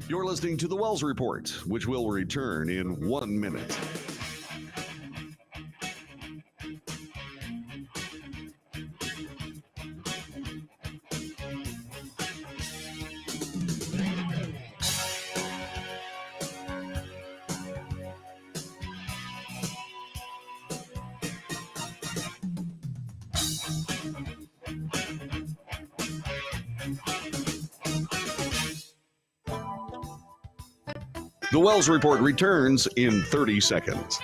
You're listening to The Wells Report, which will return in 1 minute. The Wells Report returns in 30 seconds.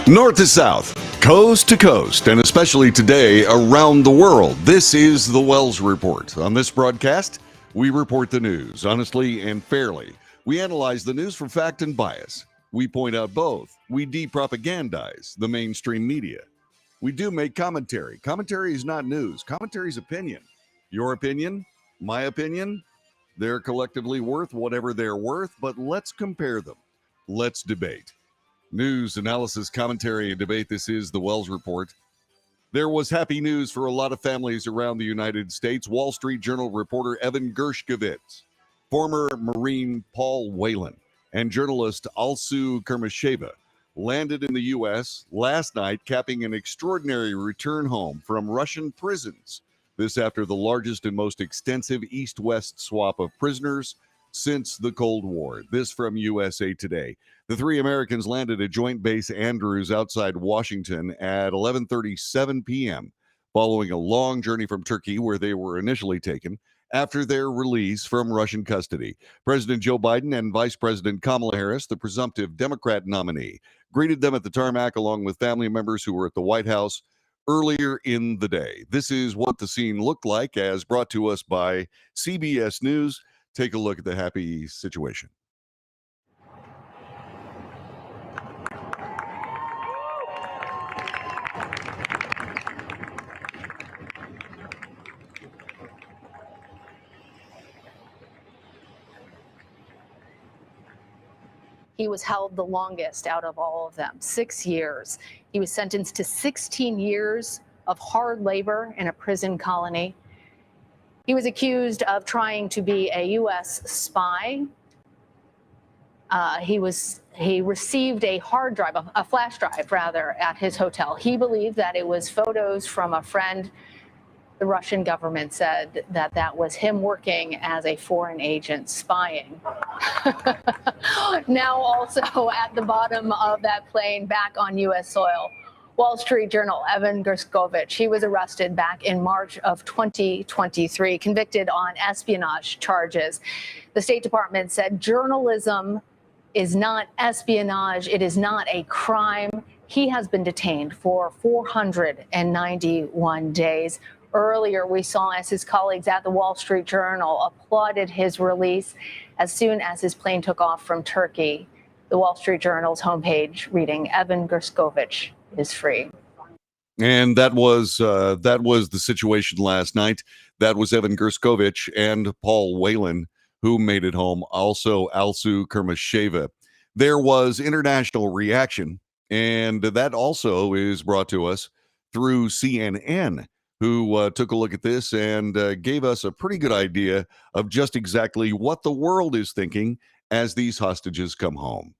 North to south, coast to coast, and especially today around the world. This is the Wells Report. On this broadcast, we report the news honestly and fairly. We analyze the news for fact and bias. We point out both. We de-propagandize the mainstream media. We do make commentary. Commentary is not news. Commentary is opinion. Your opinion, my opinion, they're collectively worth whatever they're worth, but let's compare them. Let's debate. News, analysis, commentary, and debate. This is the Wells Report. There was happy news for a lot of families around the United States. Wall Street Journal reporter Evan Gershkovich, former Marine Paul Whelan, and journalist Alsu Kurmasheva landed in the U.S. last night, capping an extraordinary return home from Russian prisons. This after the largest and most extensive east-west swap of prisoners since the Cold War. This from USA Today. The three Americans landed at Joint Base Andrews outside Washington at 11:37 p.m., following a long journey from Turkey, where they were initially taken, after their release from Russian custody. President Joe Biden and Vice President Kamala Harris, the presumptive Democrat nominee, greeted them at the tarmac along with family members who were at the White House earlier in the day. This is what the scene looked like, as brought to us by CBS News. Take a look at the happy situation. He was held the longest out of all of them, 6 years. He was sentenced to 16 years of hard labor in a prison colony. He was accused of trying to be a U.S. spy. He received a hard drive, a flash drive rather, at his hotel. He believed that it was photos from a friend. The Russian government said that that was him working as a foreign agent spying. Now also at the bottom of that plane back on U.S. soil, Wall Street Journal, Evan Gershkovich. He was arrested back in March of 2023, convicted on espionage charges. The State Department said journalism is not espionage. It is not a crime. He has been detained for 491 days. Earlier, we saw as his colleagues at the Wall Street Journal applauded his release as soon as his plane took off from Turkey. The Wall Street Journal's homepage reading, Evan Gershkovich is free. And that was the situation last night. That was Evan Gershkovich and Paul Whelan, who made it home. Also, Alsu Kurmasheva. There was international reaction, and that also is brought to us through CNN, who took a look at this and gave us a pretty good idea of just exactly what the world is thinking as these hostages come home.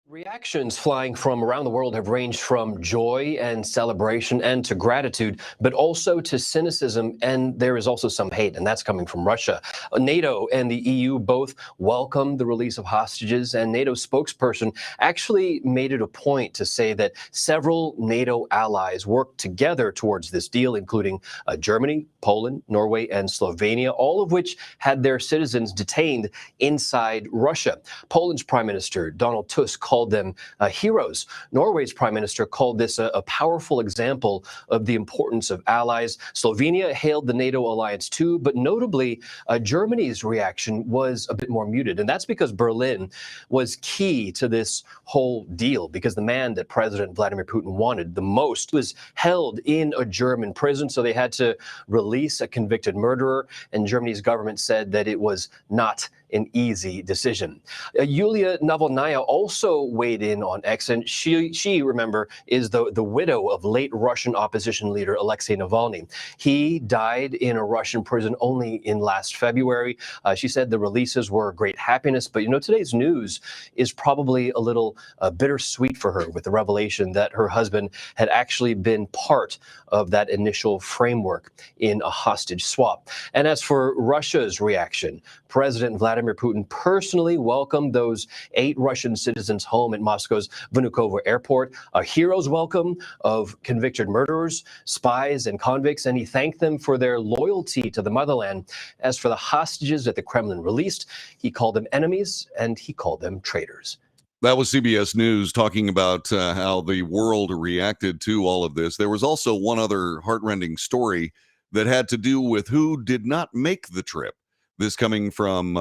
Reactions flying from around the world have ranged from joy and celebration and to gratitude, but also to cynicism, and there is also some hate, and that's coming from Russia. NATO and the EU both welcomed the release of hostages, and NATO spokesperson actually made it a point to say that several NATO allies worked together towards this deal, including Germany, Poland, Norway, and Slovenia, all of which had their citizens detained inside Russia. Poland's Prime Minister Donald Tusk called called them heroes. Norway's prime minister called this a powerful example of the importance of allies. Slovenia hailed the NATO alliance too, but notably, Germany's reaction was a bit more muted. And that's because Berlin was key to this whole deal, because the man that President Vladimir Putin wanted the most was held in a German prison. So they had to release a convicted murderer. And Germany's government said that it was not an easy decision. Yulia Navalnaya also weighed in on X, and she remember, is the widow of late Russian opposition leader Alexei Navalny. He died in a Russian prison only in last February. She said the releases were a great happiness, but today's news is probably a little bittersweet for her, with the revelation that her husband had actually been part of that initial framework in a hostage swap. And as for Russia's reaction, President Vladimir Putin personally welcomed those 8 Russian citizens home at Moscow's Vnukovo airport, a hero's welcome of convicted murderers, spies, and convicts, and he thanked them for their loyalty to the motherland. As for the hostages that the Kremlin released, he called them enemies and he called them traitors. That was CBS News talking about how the world reacted to all of this. There was also one other heartrending story that had to do with who did not make the trip. This coming from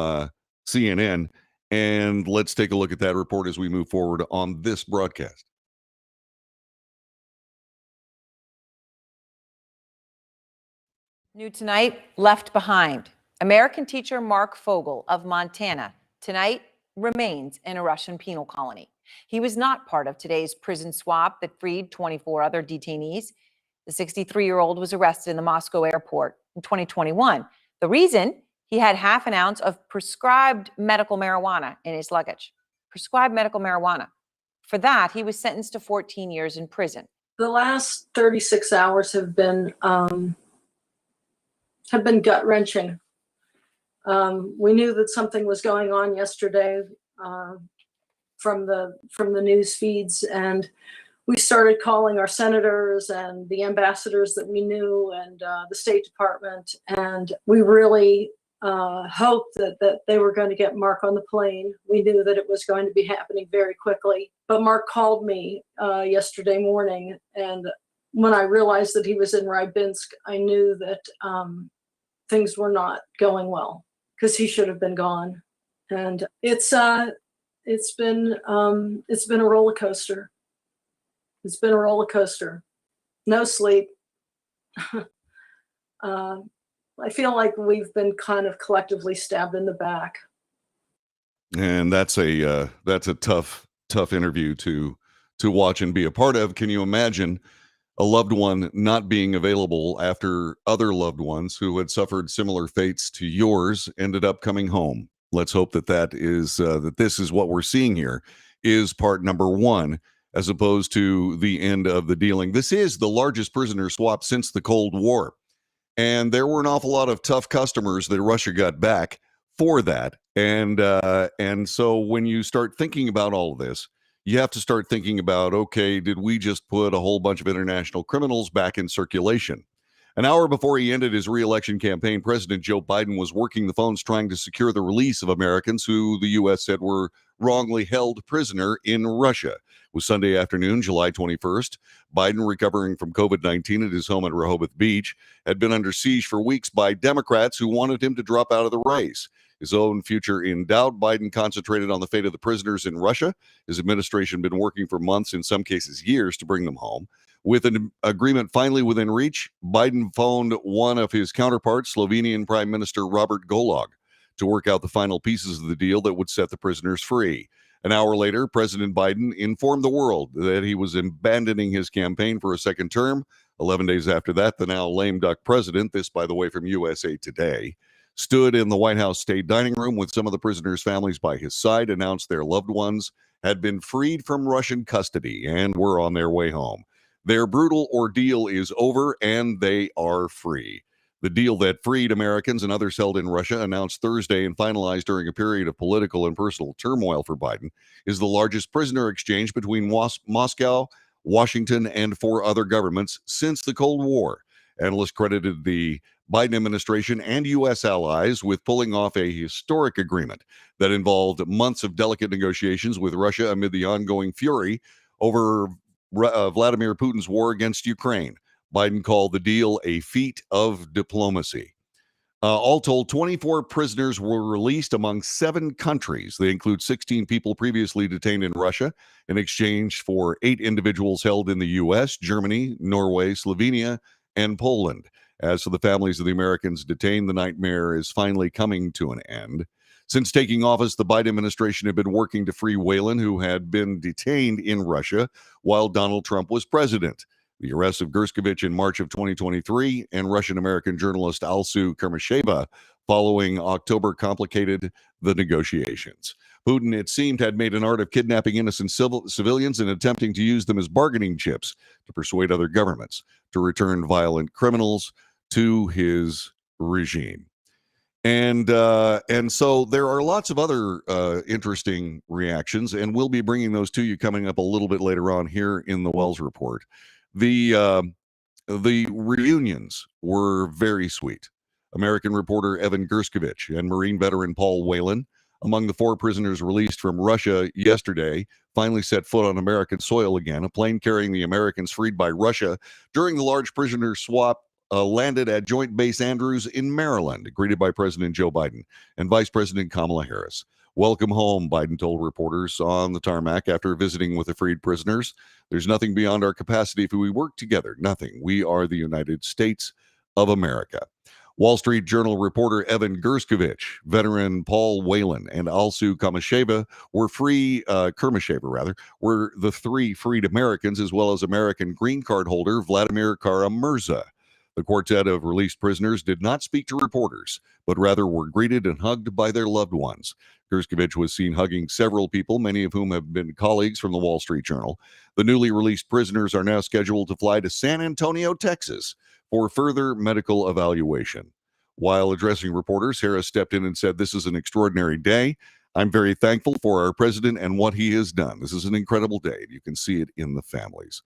CNN. And let's take a look at that report as we move forward on this broadcast. New tonight, Left Behind. American teacher Mark Fogel of Montana tonight remains in a Russian penal colony. He was not part of today's prison swap that freed 24 other detainees. The 63-year-old was arrested in the Moscow airport in 2021. The reason? He had half an ounce of prescribed medical marijuana in his luggage. Prescribed medical marijuana. For that, he was sentenced to 14 years in prison. The last 36 hours have been gut-wrenching. We knew that something was going on yesterday from the news feeds, and we started calling our senators and the ambassadors that we knew and the State Department, and we really hoped that they were going to get Mark on the plane. We knew that it was going to be happening very quickly. But Mark called me yesterday morning, and when I realized that he was in Rybinsk, I knew that things were not going well, because he should have been gone. And it's been a roller coaster. It's been a roller coaster. No sleep. I feel like we've been kind of collectively stabbed in the back. And that's a tough interview to watch and be a part of. Can you imagine a loved one not being available after other loved ones who had suffered similar fates to yours ended up coming home? Let's hope that this is what we're seeing here is part number 1, as opposed to the end of the dealing. This is the largest prisoner swap since the Cold War. And there were an awful lot of tough customers that Russia got back for that. And so when you start thinking about all of this, you have to start thinking about, okay, did we just put a whole bunch of international criminals back in circulation? An hour before he ended his re-election campaign, President Joe Biden was working the phones trying to secure the release of Americans who the U.S. said were wrongly held prisoner in Russia. It was Sunday afternoon, July 21st. Biden, recovering from COVID-19 at his home at Rehoboth Beach, had been under siege for weeks by Democrats who wanted him to drop out of the race. His own future in doubt, Biden concentrated on the fate of the prisoners in Russia. His administration had been working for months, in some cases years, to bring them home. With an agreement finally within reach, Biden phoned one of his counterparts, Slovenian Prime Minister Robert Golob, to work out the final pieces of the deal that would set the prisoners free. An hour later, President Biden informed the world that he was abandoning his campaign for a second term. 11 days after that, the now lame duck president, this, by the way, from USA Today, stood in the White House state dining room with some of the prisoners' families by his side, announced their loved ones had been freed from Russian custody and were on their way home. Their brutal ordeal is over, and they are free. The deal that freed Americans and others held in Russia, announced Thursday and finalized during a period of political and personal turmoil for Biden, is the largest prisoner exchange between Moscow, Washington, and 4 other governments since the Cold War. Analysts credited the Biden administration and U.S. allies with pulling off a historic agreement that involved months of delicate negotiations with Russia amid the ongoing fury over Vladimir Putin's war against Ukraine. Biden called the deal a feat of diplomacy. All told, 24 prisoners were released among 7 countries. They include 16 people previously detained in Russia in exchange for 8 individuals held in the U.S., Germany, Norway, Slovenia, and Poland. As for the families of the Americans detained, the nightmare is finally coming to an end. Since taking office, the Biden administration had been working to free Whelan, who had been detained in Russia while Donald Trump was president. The arrest of Gerskovich in March of 2023 and Russian-American journalist Alsu Kermasheva following October complicated the negotiations. Putin, it seemed, had made an art of kidnapping innocent civilians and attempting to use them as bargaining chips to persuade other governments to return violent criminals to his regime. And so there are lots of other interesting reactions, and we'll be bringing those to you coming up a little bit later on here in the Wells Report. The reunions were very sweet. American reporter Evan Gerskovich and Marine veteran Paul Whelan, among the 4 prisoners released from Russia yesterday, finally set foot on American soil again. A plane carrying the Americans freed by Russia during the large prisoner swap landed at Joint Base Andrews in Maryland, greeted by President Joe Biden and Vice President Kamala Harris. Welcome home, Biden told reporters on the tarmac after visiting with the freed prisoners. There's nothing beyond our capacity if we work together. Nothing. We are the United States of America. Wall Street Journal reporter Evan Gerskovich, veteran Paul Whelan, and Alsu Kermasheva were the 3 freed Americans, as well as American green card holder Vladimir Kara-Murza. The quartet of released prisoners did not speak to reporters, but rather were greeted and hugged by their loved ones. Gerskovich was seen hugging several people, many of whom have been colleagues from the Wall Street Journal. The newly released prisoners are now scheduled to fly to San Antonio, Texas, for further medical evaluation. While addressing reporters, Harris stepped in and said, "This is an extraordinary day. I'm very thankful for our president and what he has done. This is an incredible day. You can see it in the families."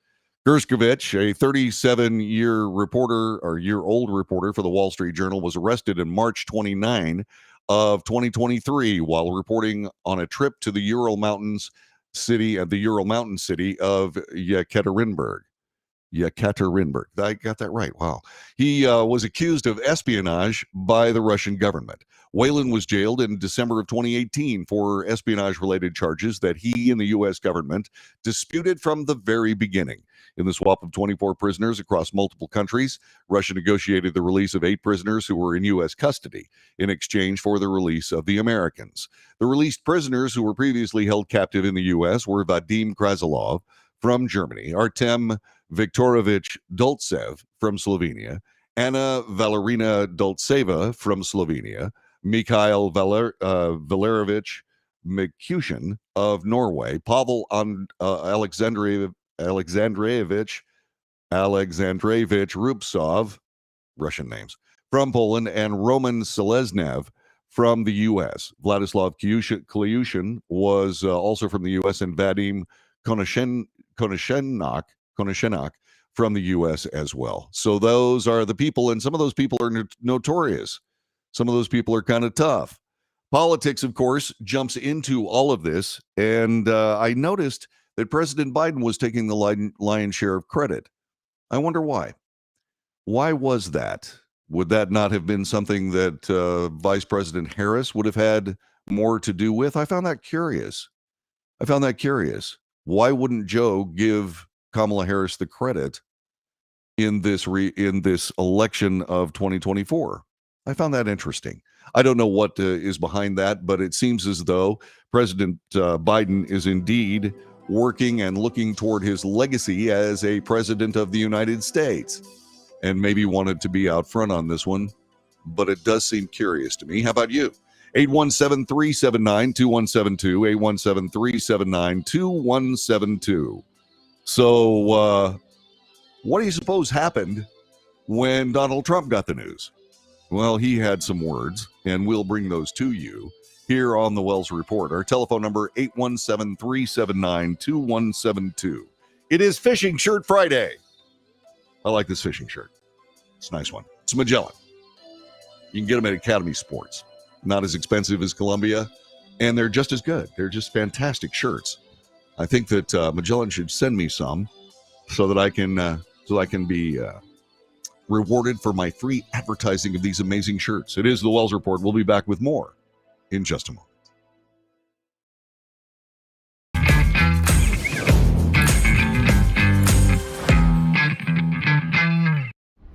Gerskovich, a 37-year-old reporter for the Wall Street Journal, was arrested in March 29 of 2023 while reporting on a trip to the Ural Mountain city of Yekaterinburg. I got that right. Wow. He was accused of espionage by the Russian government. Whelan was jailed in December of 2018 for espionage-related charges that he and the U.S. government disputed from the very beginning. In the swap of 24 prisoners across multiple countries, Russia negotiated the release of 8 prisoners who were in U.S. custody in exchange for the release of the Americans. The released prisoners who were previously held captive in the U.S. were Vadim Krasilov from Germany, Artem Viktorovich Dulcev from Slovenia, Anna Valerina Dulceva from Slovenia, Mikhail Valerovich Mikushin of Norway, Pavel Alexandrevich Rubtsov, Russian names, from Poland, and Roman Seleznev from the U.S. Vladislav Klyushin was also from the U.S., and Vadim Konashenak from the U.S. as well. So those are the people, and some of those people are notorious. Some of those people are kind of tough. Politics, of course, jumps into all of this, and I noticed that President Biden was taking the lion's share of credit. I wonder why. Why was that? Would that not have been something that Vice President Harris would have had more to do with? I found that curious. Why wouldn't Joe give Kamala Harris the credit in this election of 2024? I found that interesting. I don't know what is behind that, but it seems as though President Biden is indeed working and looking toward his legacy as a president of the United States, and maybe wanted to be out front on this one, but it does seem curious to me. How about you? 817-379-2172, 817-379-2172. So what do you suppose happened when Donald Trump got the news? Well, he had some words, and we'll bring those to you here on the Wells Report. Our telephone number, 817-379-2172. It is Fishing Shirt Friday. I like this fishing shirt. It's a nice one. It's Magellan. You can get them at Academy Sports. Not as expensive as Columbia, and they're just as good. They're just fantastic shirts. I think that Magellan should send me some so that I can be rewarded for my free advertising of these amazing shirts. It is the Wells Report. We'll be back with more in just a moment.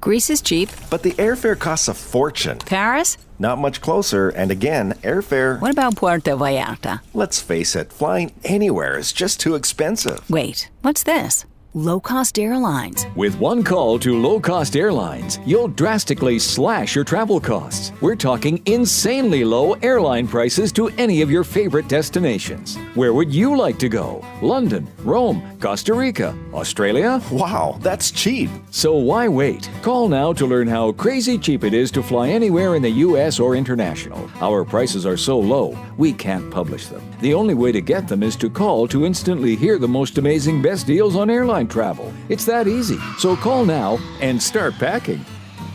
Greece is cheap. But the airfare costs a fortune. Paris? Not much closer, and again, airfare... What about Puerto Vallarta? Let's face it, flying anywhere is just too expensive. Wait, what's this? Low-cost airlines. With one call to low-cost airlines, you'll drastically slash your travel costs. We're talking insanely low airline prices to any of your favorite destinations. Where would you like to go? London, Rome, Costa Rica, Australia? Wow, that's cheap. So why wait? Call now to learn how crazy cheap it is to fly anywhere in the U.S. or international. Our prices are so low, we can't publish them. The only way to get them is to call to instantly hear the most amazing best deals on airline travel. It's that easy. So call now and start packing.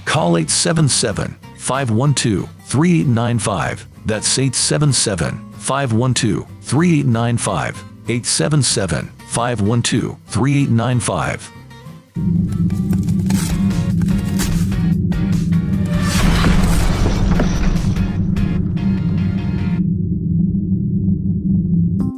Call 877-512-3895. That's 877-512-3895. 877-512-3895.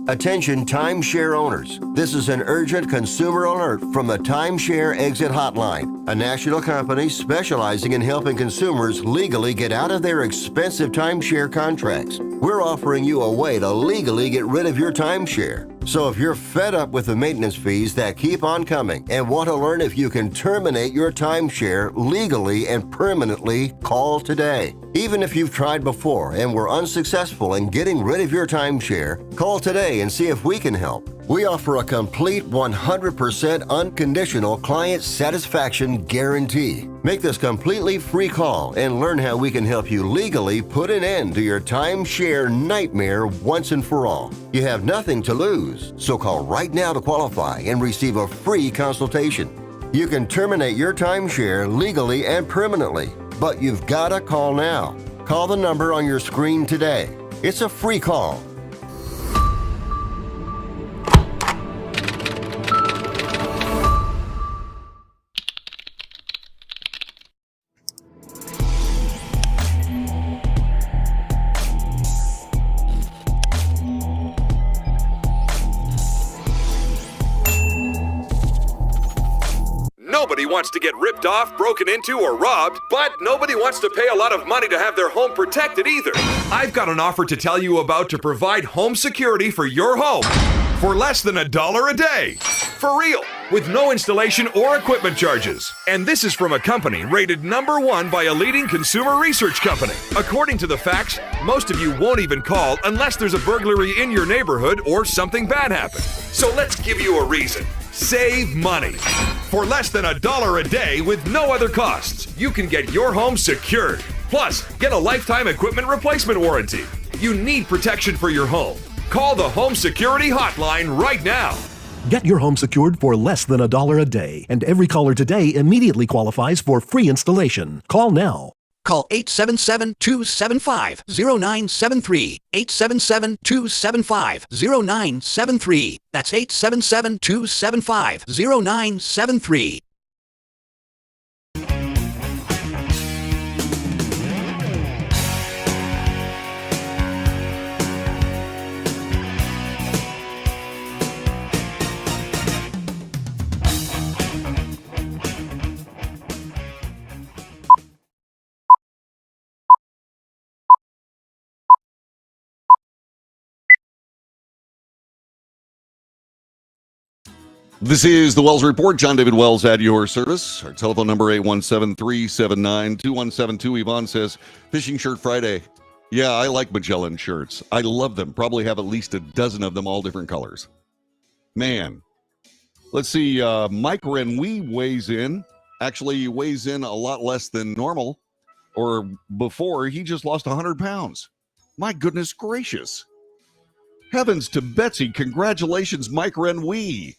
Attention timeshare owners. This is an urgent consumer alert from the Timeshare Exit Hotline, a national company specializing in helping consumers legally get out of their expensive timeshare contracts. We're offering you a way to legally get rid of your timeshare. So if you're fed up with the maintenance fees that keep on coming and want to learn if you can terminate your timeshare legally and permanently, call today. Even if you've tried before and were unsuccessful in getting rid of your timeshare, call today and see if we can help. We offer a complete 100% unconditional client satisfaction guarantee. Make this completely free call and learn how we can help you legally put an end to your timeshare nightmare once and for all. You have nothing to lose, so call right now to qualify and receive a free consultation. You can terminate your timeshare legally and permanently, but you've got to call now. Call the number on your screen today. It's a free call. Nobody wants to get ripped off, broken into, or robbed, but nobody wants to pay a lot of money to have their home protected either. I've got an offer to tell you about to provide home security for your home for less than $1 a day. For real, with no installation or equipment charges. And this is from a company rated #1 by a leading consumer research company. According to the facts, most of you won't even call unless there's a burglary in your neighborhood or something bad happened. So let's give you a reason. Save money. For less than $1 a day with no other costs, you can get your home secured. Plus, get a lifetime equipment replacement warranty. You need protection for your home. Call the Home Security Hotline right now. Get your home secured for less than $1 a day, and every caller today immediately qualifies for free installation. Call now. Call 877-275-0973. 877-275-0973. That's 877-275-0973. This is the Wells Report. John David Wells at your service. Our telephone number 817-379-2172. Yvonne says, Fishing Shirt Friday. Yeah, I like Magellan shirts. I love them. Probably have at least a dozen of them, all different colors. Man. Let's see. Mike Renwee weighs in. Actually, he weighs in a lot less than normal. Or before, he just lost 100 pounds. My goodness gracious. Heavens to Betsy. Congratulations, Mike Renwee.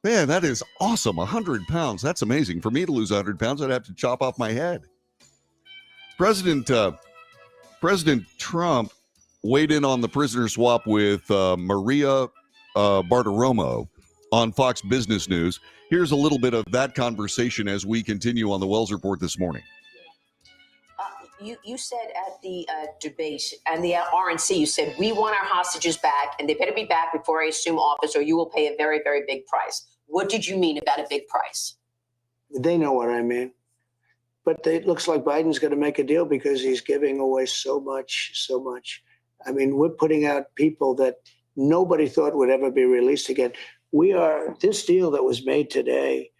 Man, that is awesome. 100 pounds. That's amazing. For me to lose 100 pounds, I'd have to chop off my head. President Trump weighed in on the prisoner swap with Maria Bartiromo on Fox Business News. Here's a little bit of that conversation as we continue on the Wells Report this morning. You said at the debate and the RNC, you said, we want our hostages back, and they better be back before I assume office, or you will pay a very, very big price. What did you mean about a big price? They know what I mean. But it looks like Biden's going to make a deal because he's giving away so much. I mean, we're putting out people that nobody thought would ever be released again. This deal that was made today,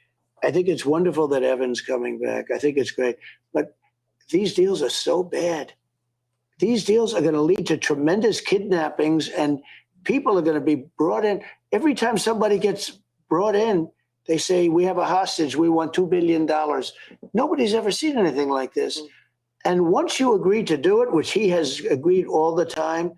I think it's wonderful that Evan's coming back. I think it's great. But these deals are so bad. These deals are going to lead to tremendous kidnappings, and people are going to be brought in. Every time somebody gets brought in, they say, we have a hostage, we want $2 billion. Nobody's ever seen anything like this. And once you agree to do it, which he has agreed all the time,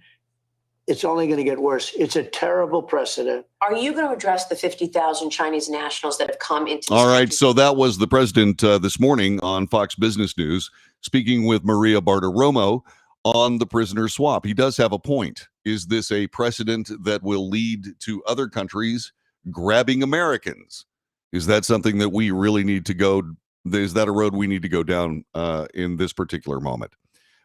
it's only going to get worse. It's a terrible precedent. Are you going to address the 50,000 Chinese nationals that have come into All right, so that was the president this morning on Fox Business News, speaking with Maria Bartiromo on the prisoner swap. He does have a point. Is this a precedent that will lead to other countries grabbing Americans? Is that something that we really need to go? Is that a road we need to go down in this particular moment?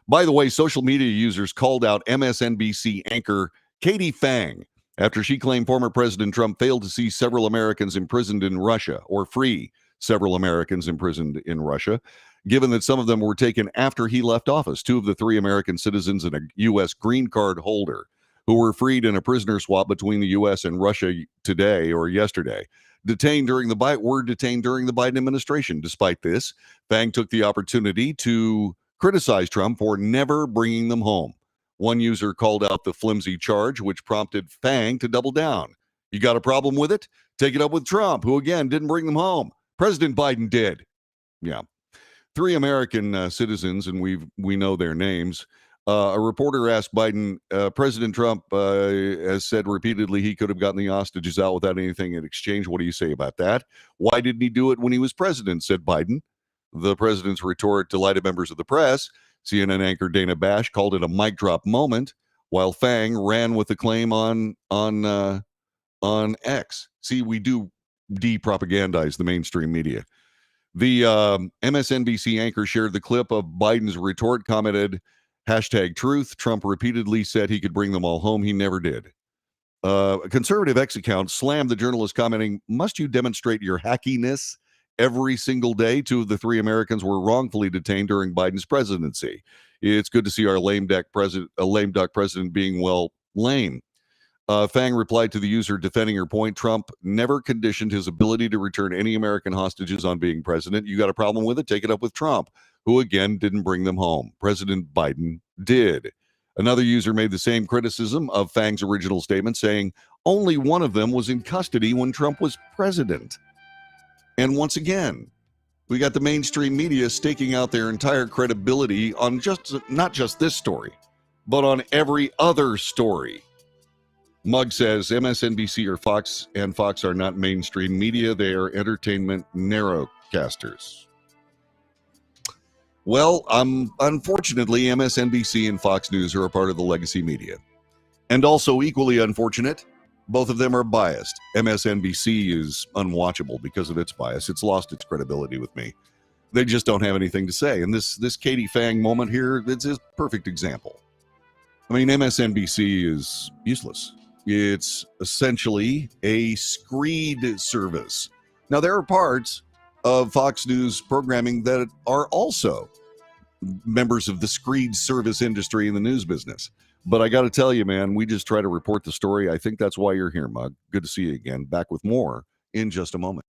By the way, social media users called out MSNBC anchor Katie Phang after she claimed former President Trump failed to see several Americans imprisoned in Russia, or free several Americans imprisoned in Russia, given that some of them were taken after he left office. 2 of the 3 American citizens and a U.S. green card holder who were freed in a prisoner swap between the U.S. and Russia today or yesterday. Detained during the Biden administration. Despite this, Phang took the opportunity to criticize Trump for never bringing them home. One user called out the flimsy charge, which prompted Phang to double down. You got a problem with it? Take it up with Trump, who again didn't bring them home. President Biden did. Yeah. 3 American citizens, and we know their names. A reporter asked Biden, President Trump has said repeatedly he could have gotten the hostages out without anything in exchange. What do you say about that? Why didn't he do it when he was president, said Biden. The president's retort delighted members of the press. CNN anchor Dana Bash called it a mic drop moment, while Phang ran with the claim on X. See, we do de-propagandize the mainstream media. The MSNBC anchor shared the clip of Biden's retort, commented, #truth. Trump repeatedly said he could bring them all home. He never did. A conservative X account slammed the journalist, commenting, must you demonstrate your hackiness every single day? 2 of the 3 Americans were wrongfully detained during Biden's presidency. It's good to see our lame duck president being, well, lame. Phang replied to the user defending her point. Trump never conditioned his ability to return any American hostages on being president. You got a problem with it? Take it up with Trump, who again didn't bring them home. President Biden did. Another user made the same criticism of Phang's original statement, saying only one of them was in custody when Trump was president. And once again, we got the mainstream media staking out their entire credibility on not just this story, but on every other story. Mugg says MSNBC or Fox and Fox are not mainstream media. They are entertainment narrowcasters. Well, unfortunately, MSNBC and Fox News are a part of the legacy media. And also equally unfortunate, both of them are biased. MSNBC is unwatchable because of its bias. It's lost its credibility with me. They just don't have anything to say. And this Katie Phang moment here, it's a perfect example. I mean, MSNBC is useless. It's essentially a screed service. Now, there are parts of Fox News programming that are also members of the screed service industry in the news business. But I got to tell you, man, we just try to report the story. I think that's why you're here, Mug. Good to see you again. Back with more in just a moment.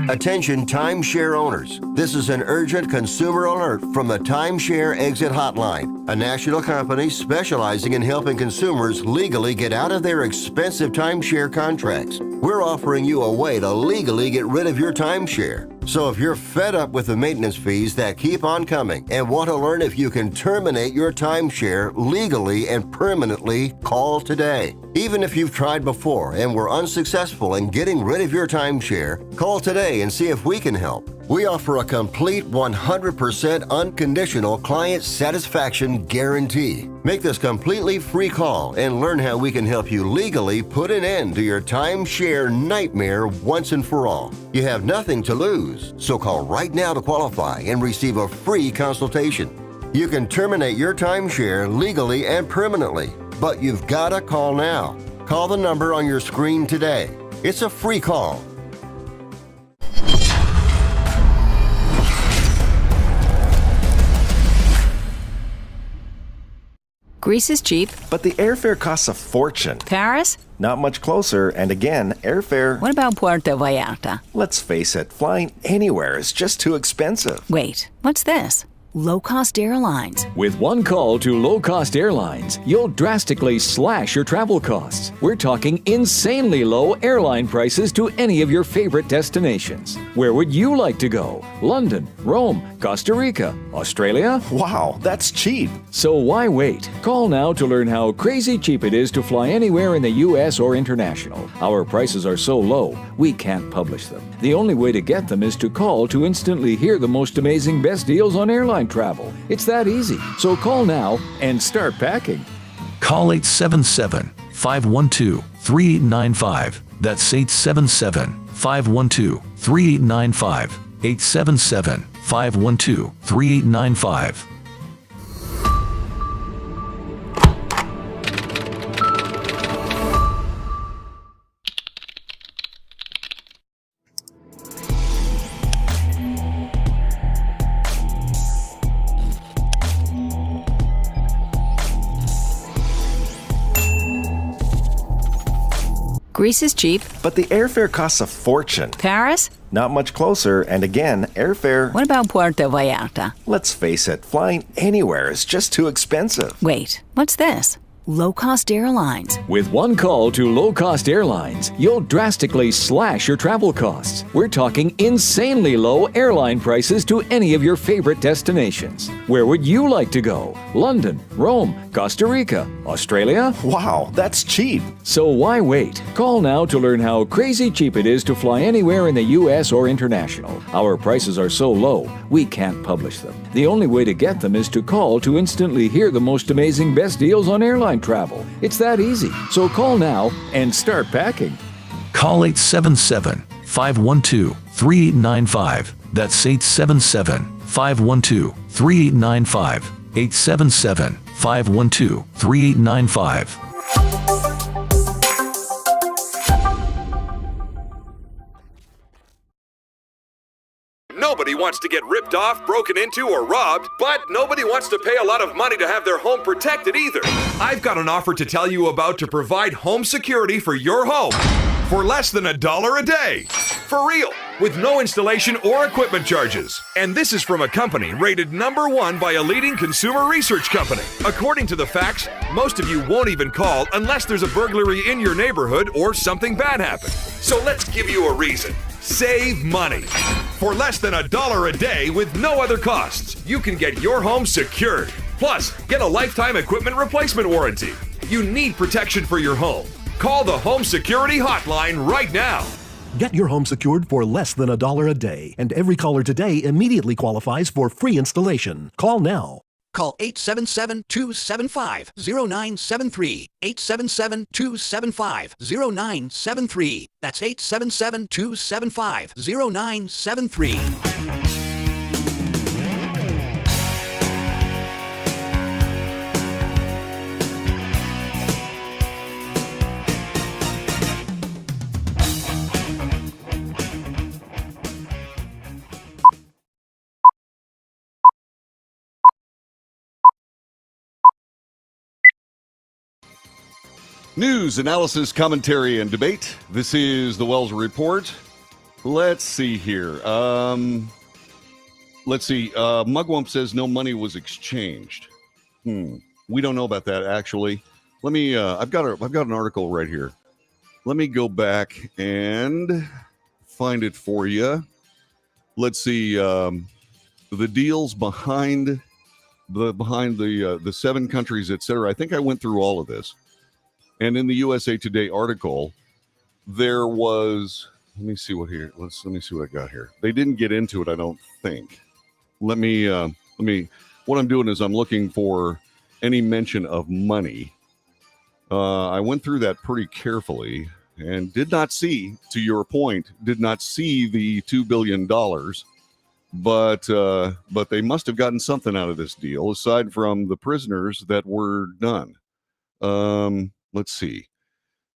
Attention timeshare owners. This is an urgent consumer alert from the Timeshare Exit Hotline, a national company specializing in helping consumers legally get out of their expensive timeshare contracts. We're offering you a way to legally get rid of your timeshare. So if you're fed up with the maintenance fees that keep on coming and want to learn if you can terminate your timeshare legally and permanently, call today. Even if you've tried before and were unsuccessful in getting rid of your timeshare, call today and see if we can help. We offer a complete 100% unconditional client satisfaction guarantee. Make this completely free call and learn how we can help you legally put an end to your timeshare nightmare once and for all. You have nothing to lose, so call right now to qualify and receive a free consultation. You can terminate your timeshare legally and permanently, but you've got to call now. Call the number on your screen today. It's a free call. Greece is cheap. But the airfare costs a fortune. Paris? Not much closer, and again, airfare... What about Puerto Vallarta? Let's face it, flying anywhere is just too expensive. Wait, what's this? Low-cost airlines. With one call to low-cost airlines, you'll drastically slash your travel costs. We're talking insanely low airline prices to any of your favorite destinations. Where would you like to go? London, Rome, Costa Rica, Australia? Wow, that's cheap. So why wait? Call now to learn how crazy cheap it is to fly anywhere in the U.S. or international. Our prices are so low, we can't publish them. The only way to get them is to call to instantly hear the most amazing best deals on airline travel. It's that easy. So call now and start packing. Call 877-512-3895. That's 877-512-3895. 877-512-3895. Greece is cheap. But the airfare costs a fortune. Paris? Not much closer, and again, airfare... What about Puerto Vallarta? Let's face it, flying anywhere is just too expensive. Wait, what's this? Low-cost airlines. With one call to low-cost airlines, you'll drastically slash your travel costs. We're talking insanely low airline prices to any of your favorite destinations. Where would you like to go? London, Rome, Costa Rica, Australia? Wow, that's cheap. So why wait? Call now to learn how crazy cheap it is to fly anywhere in the U.S. or international. Our prices are so low, we can't publish them. The only way to get them is to call to instantly hear the most amazing best deals on airline travel. It's that easy. So call now and start packing. Call 877-512-3895. That's 877-512-3895. 877-512-3895. Nobody wants to get ripped off, broken into, or robbed, but nobody wants to pay a lot of money to have their home protected either. I've got an offer to tell you about to provide home security for your home for less than $1 a day. For real, with no installation or equipment charges. And this is from a company rated #1 by a leading consumer research company. According to the facts, most of you won't even call unless there's a burglary in your neighborhood or something bad happened. So let's give you a reason. Save money. For less than $1 a day with no other costs, you can get your home secured. Plus, get a lifetime equipment replacement warranty. You need protection for your home. Call the Home Security Hotline right now. Get your home secured for less than $1 a day, and every caller today immediately qualifies for free installation. Call now. Call 877-275-0973. 877-275-0973. That's 877-275-0973. News, analysis, commentary, and debate. This is the Wells Report. Let's see here. Mugwump says no money was exchanged. We don't know about that, actually. Let me. I've got an article right here. Let me go back and find it for you. let's see, the deals behind the 7 countries, etc. I think I went through all of this. And in the USA Today article, there was, let me see what I got here. They didn't get into it, I don't think. What I'm doing is I'm looking for any mention of money. I went through that pretty carefully and did not see, to your point, the $2 billion. But they must have gotten something out of this deal aside from the prisoners that were done. Let's see.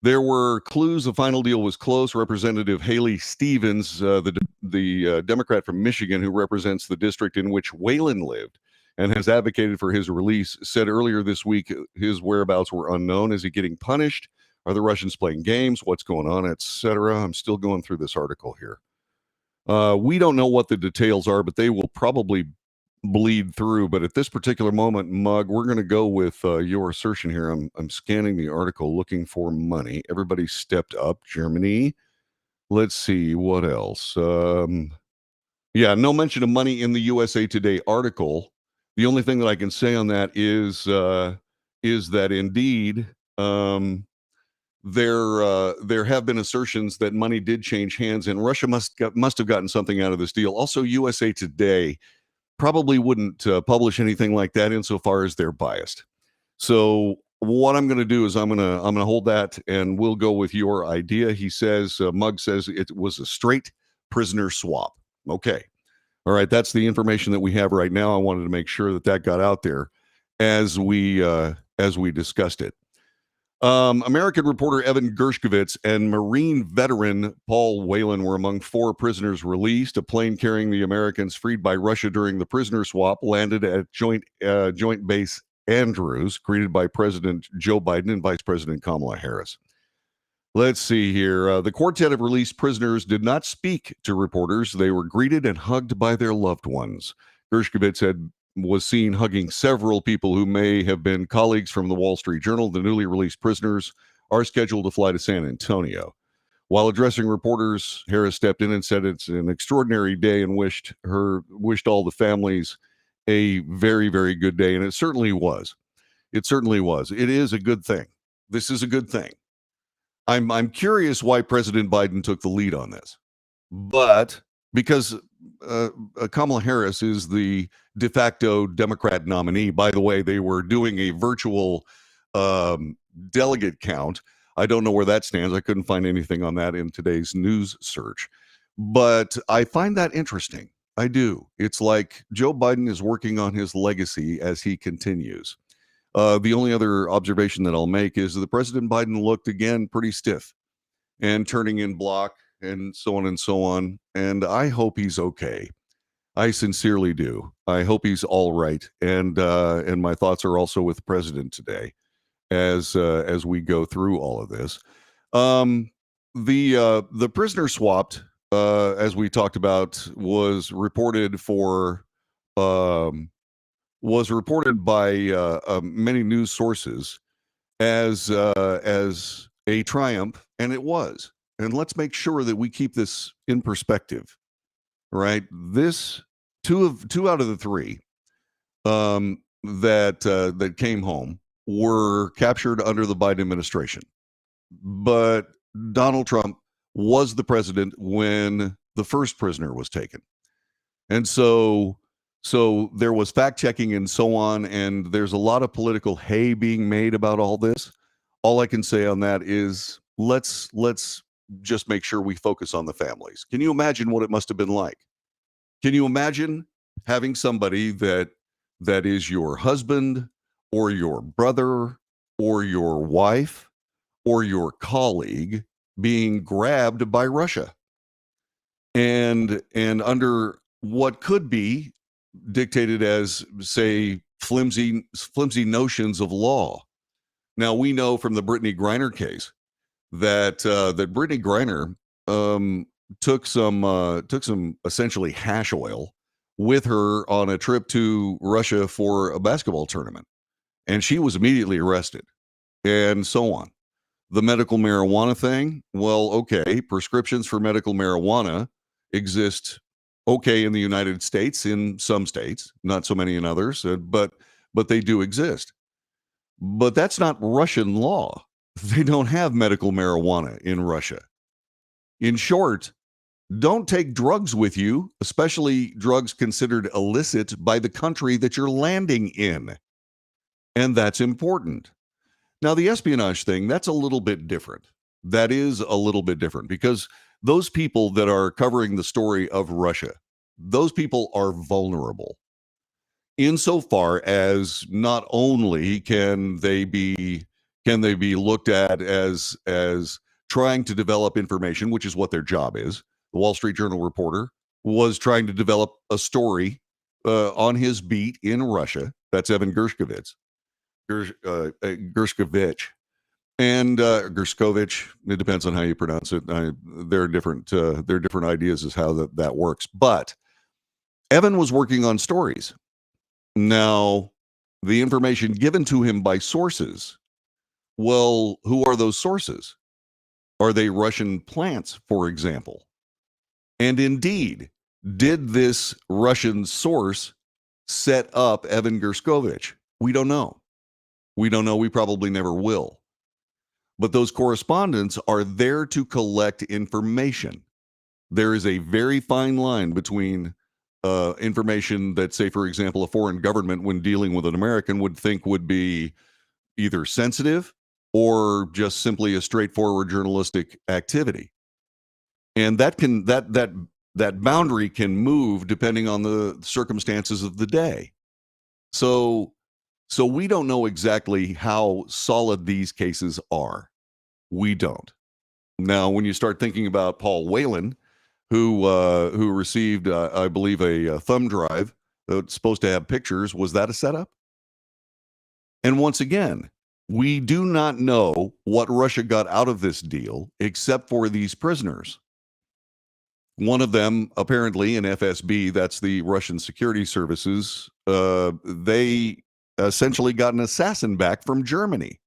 There were clues. The final deal was close. Representative Haley Stevens, the Democrat from Michigan who represents the district in which Whelan lived and has advocated for his release, said earlier this week his whereabouts were unknown. Is he getting punished? Are the Russians playing games? What's going on, etc.? I'm still going through this article here. We don't know what the details are, but they will probably bleed through. But at this particular moment, Mug, we're going to go with your assertion here. I'm scanning the article looking for money. Everybody stepped up. Germany. Let's see what else. Yeah, no mention of money in the USA Today article. The only thing that I can say on that is that indeed there have been assertions that money did change hands, and Russia must have gotten something out of this deal. Also, USA Today probably wouldn't publish anything like that insofar as they're biased. So what I'm going to do is I'm going to hold that, and we'll go with your idea. He says, Mug says it was a straight prisoner swap. Okay. All right. That's the information that we have right now. I wanted to make sure that got out there as we discussed it. American reporter Evan Gershkovich and Marine veteran Paul Whelan were among 4 prisoners released. A plane carrying the Americans freed by Russia during the prisoner swap landed at Joint Base Andrews, greeted by President Joe Biden and Vice President Kamala Harris. Let's see here. The quartet of released prisoners did not speak to reporters. They were greeted and hugged by their loved ones. Gershkovich was seen hugging several people who may have been colleagues from the Wall Street Journal. The newly released prisoners are scheduled to fly to San Antonio. While addressing reporters, Harris stepped in and said it's an extraordinary day and wished all the families a very, very good day. And it certainly was. It certainly was. It is a good thing. This is a good thing. I'm curious why President Biden took the lead on this, but because Kamala Harris is the de facto Democrat nominee. By the way, they were doing a virtual delegate count. I don't know where that stands. I couldn't find anything on that in today's news search, but I find that interesting. I do. It's like Joe Biden is working on his legacy as he continues. The only other observation that I'll make is that President Biden looked again pretty stiff and turning in block and so on and so on. And I hope he's okay. I sincerely do. I hope he's all right. And my thoughts are also with the president today as we go through all of this. The prisoner swapped, as we talked about, was reported by many news sources as a triumph, and it was. And let's make sure that we keep this in perspective, right? This two out of the 3 that came home were captured under the Biden administration, but Donald Trump was the president when the first prisoner was taken, and so there was fact checking and so on, and there's a lot of political hay being made about all this. All I can say on that is let's just make sure we focus on the families. Can you imagine what it must have been like? Can you imagine having somebody that is your husband or your brother or your wife or your colleague being grabbed by Russia and under what could be dictated as, say, flimsy notions of law? Now, we know from the Brittany Griner case that Brittany Griner took some essentially hash oil with her on a trip to Russia for a basketball tournament, and she was immediately arrested, and so on. The medical marijuana thing, well, okay, prescriptions for medical marijuana exist okay in the United States, in some states, not so many in others, but they do exist. But that's not Russian law. They don't have medical marijuana in Russia. In short, don't take drugs with you, especially drugs considered illicit by the country that you're landing in. And that's important. Now, the espionage thing, that's a little bit different. That is a little bit different because those people that are covering the story of Russia, those people are vulnerable insofar as not only can they be looked at as trying to develop information, which is what their job is. The Wall Street Journal reporter was trying to develop a story on his beat in Russia. That's Evan Gershkovich. And Gerskovich, it depends on how you pronounce it. There are different ideas as how that works. But Evan was working on stories. Now, the information given to him by sources, well, who are those sources? Are they Russian plants, for example? And indeed, did this Russian source set up Evan Gerskovich? We don't know. We don't know. We probably never will. But those correspondents are there to collect information. There is a very fine line between information that, say, for example, a foreign government, when dealing with an American, would think would be either sensitive or just simply a straightforward journalistic activity. And that boundary can move depending on the circumstances of the day. So we don't know exactly how solid these cases are. We don't. Now, when you start thinking about Paul Whelan, who received, I believe, a thumb drive that's supposed to have pictures, was that a setup? And once again, we do not know what Russia got out of this deal except for these prisoners. One of them, apparently, in FSB, that's the Russian security services, they essentially got an assassin back from Germany.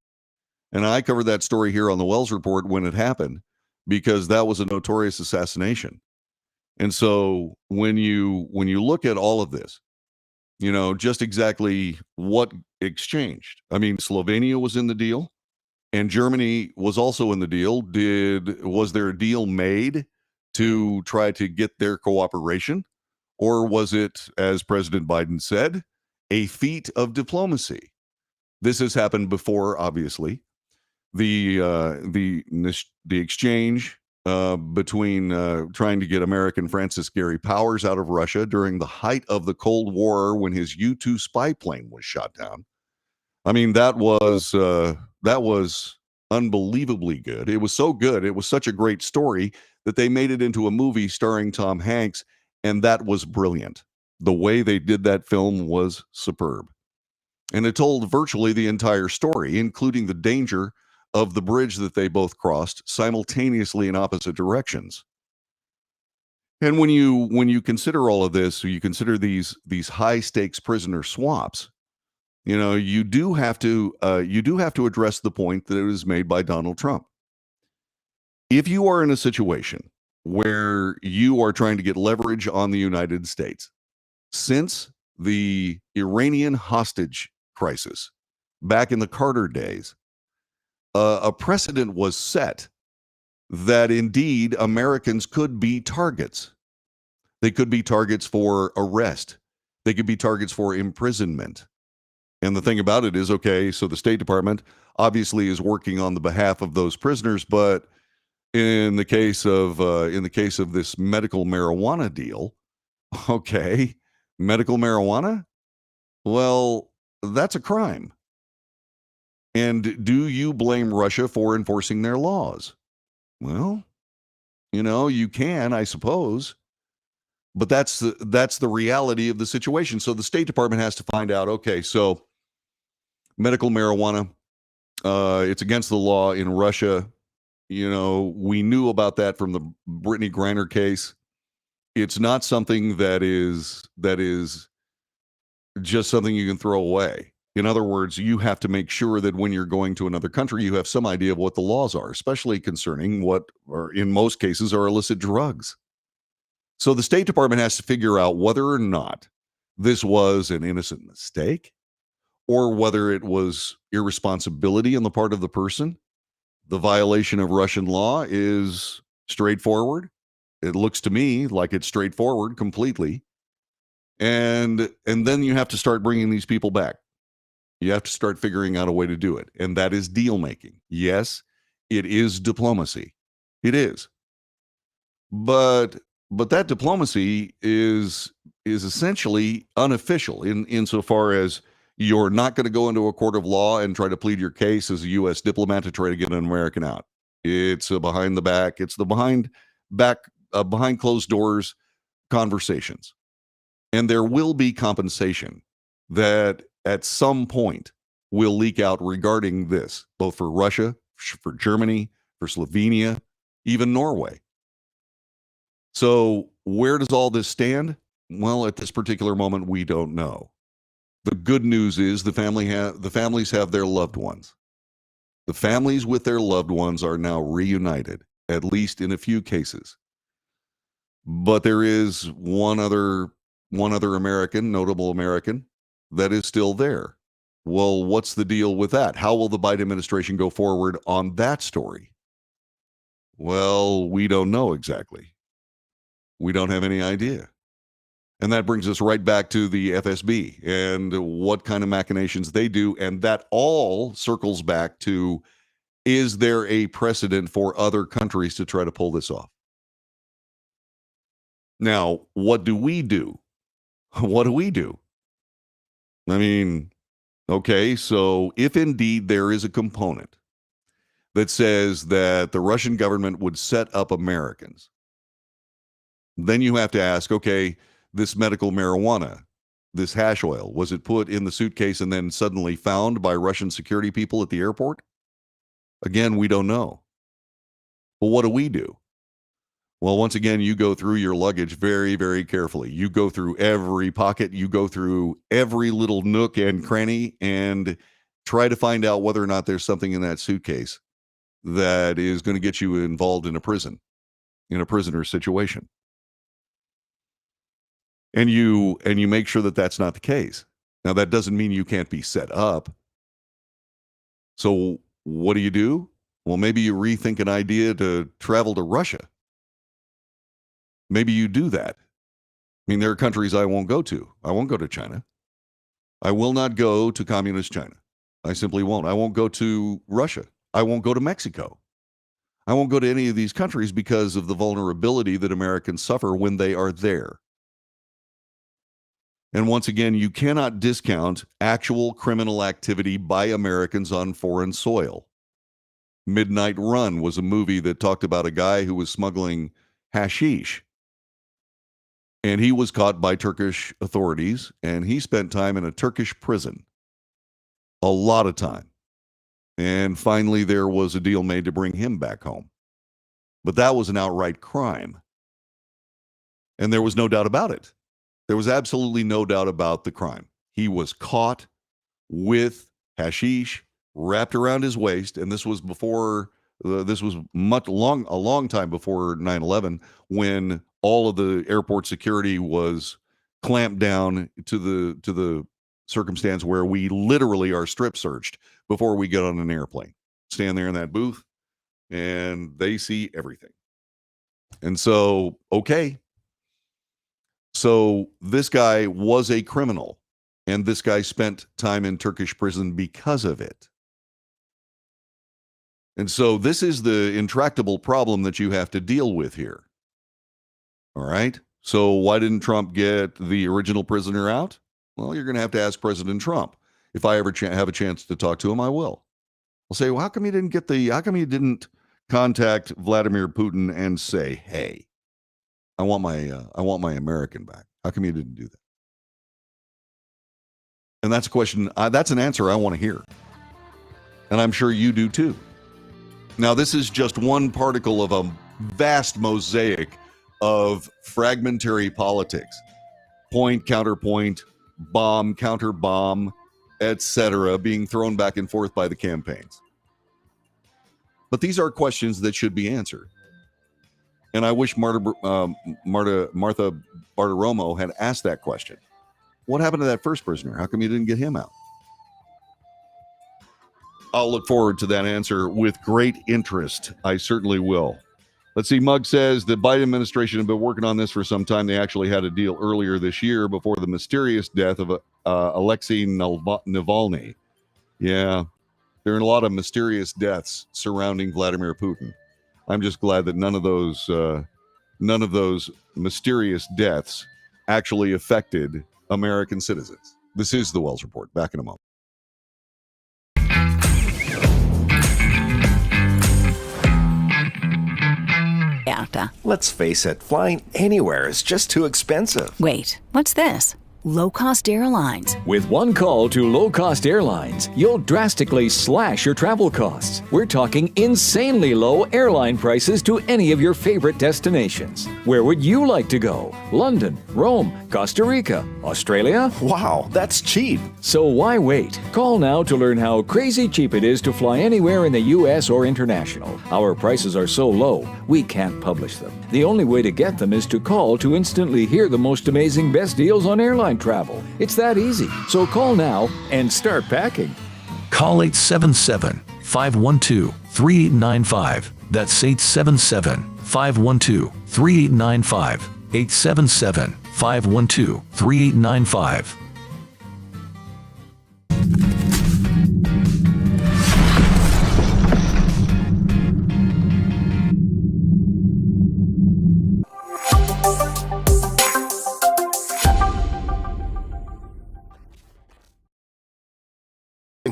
And I covered that story here on the Wells Report when it happened, because that was a notorious assassination. And so when you look at all of this, just exactly what exchanged. I mean, Slovenia was in the deal and Germany was also in the deal. Was there a deal made to try to get their cooperation? Or was it, as President Biden said, a feat of diplomacy? This has happened before, obviously. The exchange between trying to get American Francis Gary Powers out of Russia during the height of the Cold War, when his U-2 spy plane was shot down. I mean, that was unbelievably good. It was so good. It was such a great story that they made it into a movie starring Tom Hanks, and that was brilliant. The way they did that film was superb. And it told virtually the entire story, including the danger of the bridge that they both crossed simultaneously in opposite directions. And when you consider all of this, you consider these high stakes prisoner swaps, you do have to address the point that was made by Donald Trump. If you are in a situation where you are trying to get leverage on the United States, since the Iranian hostage crisis back in the Carter days, a precedent was set that indeed Americans could be targets. They could be targets for arrest. They could be targets for imprisonment. And the thing about it is, okay, so the State Department obviously is working on the behalf of those prisoners, but in the case of this medical marijuana deal, okay, medical marijuana, well, that's a crime. And do you blame Russia for enforcing their laws? Well, you can, I suppose, but that's the reality of the situation. So the State Department has to find out, okay, so medical marijuana, it's against the law in Russia. We knew about that from the Brittany Griner case. It's not something that is just something you can throw away. In other words, you have to make sure that when you're going to another country, you have some idea of what the laws are, especially concerning what, or in most cases, are illicit drugs. So the State Department has to figure out whether or not this was an innocent mistake or whether it was irresponsibility on the part of the person. The violation of Russian law is straightforward. It looks to me like it's straightforward completely. And then you have to start bringing these people back. You have to start figuring out a way to do it. And that is deal making. Yes, it is diplomacy. It is. But that diplomacy is essentially unofficial insofar as you're not going to go into a court of law and try to plead your case as a U.S. diplomat to try to get an American out. It's a behind the back. It's the behind closed doors conversations. And there will be compensation that at some point will leak out regarding this, both for Russia, for Germany, for Slovenia, even Norway. So where does all this stand? Well, at this particular moment, we don't know. The good news is the families have their loved ones. The families with their loved ones are now reunited, at least in a few cases. But there is one other American, notable American, that is still there. Well, what's the deal with that? How will the Biden administration go forward on that story? Well, we don't know exactly. We don't have any idea. And that brings us right back to the FSB and what kind of machinations they do. And that all circles back to, is there a precedent for other countries to try to pull this off? Now, what do we do? What do we do? I mean, okay, so if indeed there is a component that says that the Russian government would set up Americans, then you have to ask, okay, this medical marijuana, this hash oil, was it put in the suitcase and then suddenly found by Russian security people at the airport? Again, we don't know. But what do we do? Well, once again, you go through your luggage very, very carefully. You go through every pocket, you go through every little nook and cranny and try to find out whether or not there's something in that suitcase that is going to get you involved in a prisoner situation. And you make sure that that's not the case. Now, that doesn't mean you can't be set up. So what do? Well, maybe you rethink an idea to travel to Russia. Maybe you do that. I mean, there are countries I won't go to. I won't go to China. I will not go to communist China. I simply won't. I won't go to Russia. I won't go to Mexico. I won't go to any of these countries because of the vulnerability that Americans suffer when they are there. And once again, you cannot discount actual criminal activity by Americans on foreign soil. Midnight Run was a movie that talked about a guy who was smuggling hashish. And he was caught by Turkish authorities, and he spent time in a Turkish prison. A lot of time. And finally, there was a deal made to bring him back home. But that was an outright crime. And there was no doubt about it. There was absolutely no doubt about the crime. He was caught with hashish wrapped around his waist, and this was before. This was a long time before 9/11, when all of the airport security was clamped down to the circumstance where we literally are strip searched before we get on an airplane. Stand there in that booth, and they see everything. And so, okay. So this guy was a criminal, and this guy spent time in Turkish prison because of it. And so this is the intractable problem that you have to deal with here. All right? So why didn't Trump get the original prisoner out? Well, you're going to have to ask President Trump. If I ever have a chance to talk to him, I will. I'll say, well, how come you didn't contact Vladimir Putin and say, hey, I want my American back. How come you didn't do that? And that's a question, that's an answer I want to hear. And I'm sure you do too. Now, this is just one particle of a vast mosaic of fragmentary politics. Point, counterpoint, bomb, counter bomb, etc., being thrown back and forth by the campaigns. But these are questions that should be answered. And I wish Martha Bartiromo had asked that question. What happened to that first prisoner? How come you didn't get him out? I'll look forward to that answer with great interest. I certainly will. Let's see. Mugg says the Biden administration had been working on this for some time. They actually had a deal earlier this year before the mysterious death of Alexei Navalny. Yeah, there are a lot of mysterious deaths surrounding Vladimir Putin. I'm just glad that none of those mysterious deaths actually affected American citizens. This is the Wells Report. Back in a moment. Let's face it, flying anywhere is just too expensive. Wait, what's this? Low-cost airlines. With one call to low-cost airlines, you'll drastically slash your travel costs. We're talking insanely low airline prices to any of your favorite destinations. Where would you like to go? London, Rome, Costa Rica, Australia? Wow, that's cheap. So why wait? Call now to learn how crazy cheap it is to fly anywhere in the U.S. or international. Our prices are so low, we can't publish them. The only way to get them is to call to instantly hear the most amazing best deals on airline travel. It's that easy. So call now and start packing. Call 877-512-3895. That's 877-512-3895. 877-512-3895.